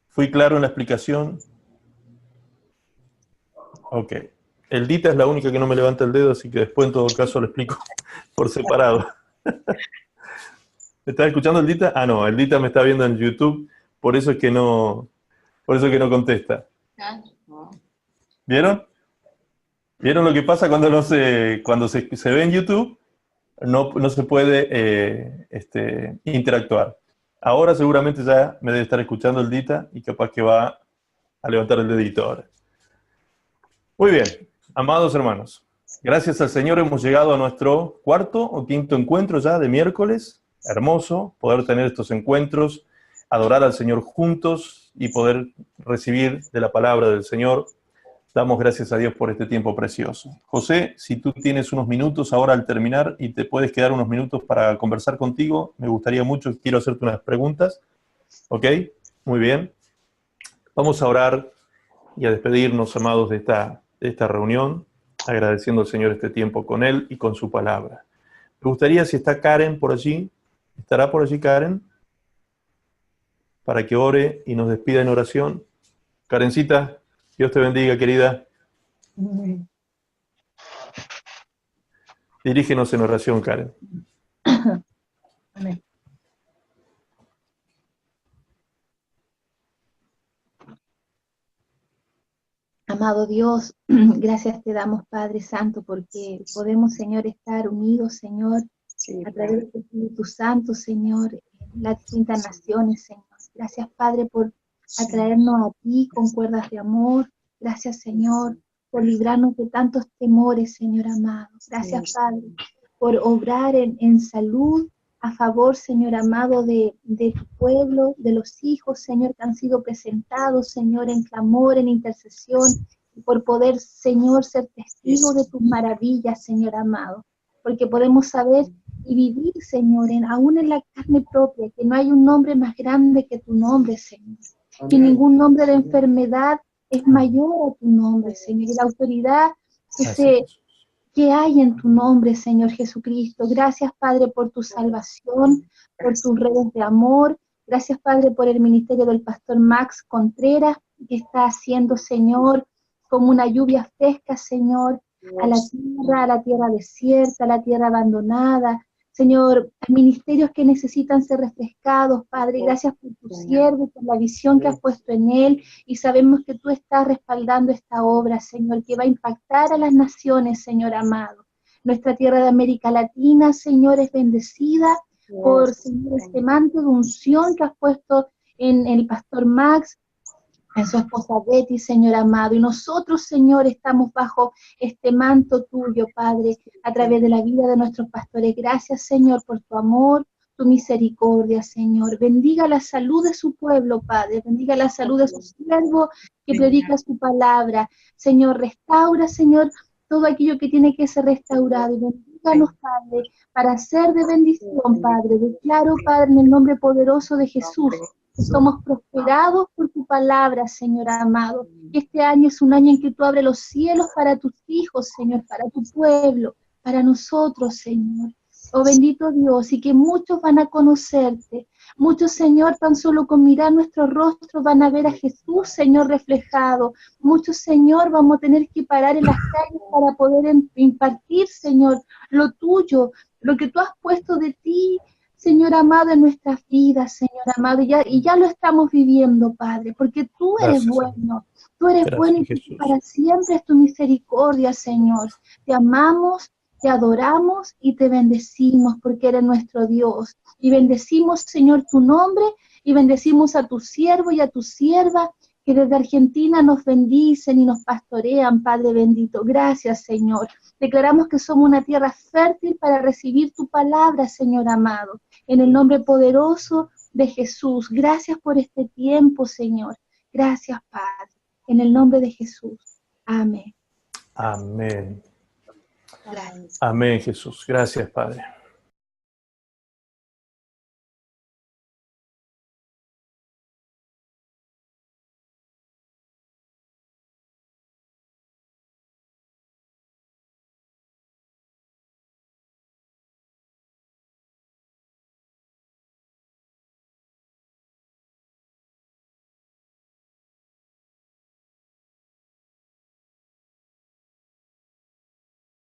¿Fui claro en la explicación? Ok. El Dita es la única que no me levanta el dedo, así que después en todo caso lo explico por separado. ¿Me estás escuchando el Dita? Ah, no, el Dita me está viendo en YouTube, por eso es que no contesta. ¿Vieron? ¿Vieron lo que pasa cuando se ve en YouTube? No se puede interactuar. Ahora seguramente ya me debe estar escuchando el Dita y capaz que va a levantar el dedito ahora. Muy bien, amados hermanos, gracias al Señor hemos llegado a nuestro cuarto o quinto encuentro ya de miércoles. Hermoso poder tener estos encuentros, adorar al Señor juntos y poder recibir de la palabra del Señor. Damos gracias a Dios por este tiempo precioso. José, si tú tienes unos minutos ahora al terminar y te puedes quedar unos minutos para conversar contigo, me gustaría mucho, quiero hacerte unas preguntas. ¿Ok? Muy bien. Vamos a orar y a despedirnos, amados, de esta reunión, agradeciendo al Señor este tiempo con Él y con su palabra. Me gustaría, si está Karen por allí, ¿estará por allí Karen? Para que ore y nos despida en oración. Karencita, Dios te bendiga, querida. Dirígenos en oración, Karen. Amén. Amado Dios, gracias te damos, Padre Santo, porque podemos, Señor, estar unidos, Señor, a través del Espíritu Santo, Señor, en las distintas naciones, Señor. Gracias, Padre, por atraernos a ti con cuerdas de amor. Gracias, Señor, por librarnos de tantos temores, Señor amado. Gracias, Padre, por obrar en salud a favor, Señor amado, de tu pueblo, de los hijos, Señor, que han sido presentados, Señor, en clamor, en intercesión, y por poder, Señor, ser testigo de tus maravillas, Señor amado, porque podemos saber y vivir, Señor, aún en la carne propia, que no hay un nombre más grande que tu nombre, Señor, que ningún nombre de enfermedad es mayor a tu nombre, Señor, y la autoridad que hay en tu nombre, Señor Jesucristo. Gracias, Padre, por tu salvación, por tus redes de amor. Gracias, Padre, por el ministerio del pastor Max Contreras, que está haciendo, Señor, como una lluvia fresca, Señor, a la tierra desierta, a la tierra abandonada. Señor, ministerios que necesitan ser refrescados, Padre. Gracias por tu siervo, por la visión que has puesto en él, y sabemos que tú estás respaldando esta obra, Señor, que va a impactar a las naciones, Señor amado. Nuestra tierra de América Latina, Señor, es bendecida por, Señor, este manto de unción que has puesto en el pastor Max, en su esposa Betty, Señor amado. Y nosotros, Señor, estamos bajo este manto tuyo, Padre, a través de la vida de nuestros pastores. Gracias, Señor, por tu amor, tu misericordia, Señor. Bendiga la salud de su pueblo, Padre. Bendiga la salud de su siervo que predica su palabra. Señor, restaura, Señor, todo aquello que tiene que ser restaurado. Y bendíganos, Padre, para ser de bendición, Padre. Declaro, Padre, en el nombre poderoso de Jesús, que somos prosperados por tu palabra, Señor amado. Este año es un año en que tú abres los cielos para tus hijos, Señor, para tu pueblo, para nosotros, Señor. Oh bendito Dios, y que muchos van a conocerte. Muchos, Señor, tan solo con mirar nuestro rostro van a ver a Jesús, Señor, reflejado. Muchos, Señor, vamos a tener que parar en las calles para poder impartir, Señor, lo tuyo, lo que tú has puesto de ti, Señor amado, en nuestras vidas, Señor amado, y ya lo estamos viviendo, Padre, porque tú eres bueno, tú eres bueno y para siempre es tu misericordia, Señor. Te amamos, te adoramos y te bendecimos porque eres nuestro Dios. Y bendecimos, Señor, tu nombre y bendecimos a tu siervo y a tu sierva que desde Argentina nos bendicen y nos pastorean, Padre bendito. Gracias, Señor. Declaramos que somos una tierra fértil para recibir tu palabra, Señor amado. En el nombre poderoso de Jesús. Gracias por este tiempo, Señor. Gracias, Padre. En el nombre de Jesús. Amén. Amén. Gracias. Amén, Jesús. Gracias, Padre.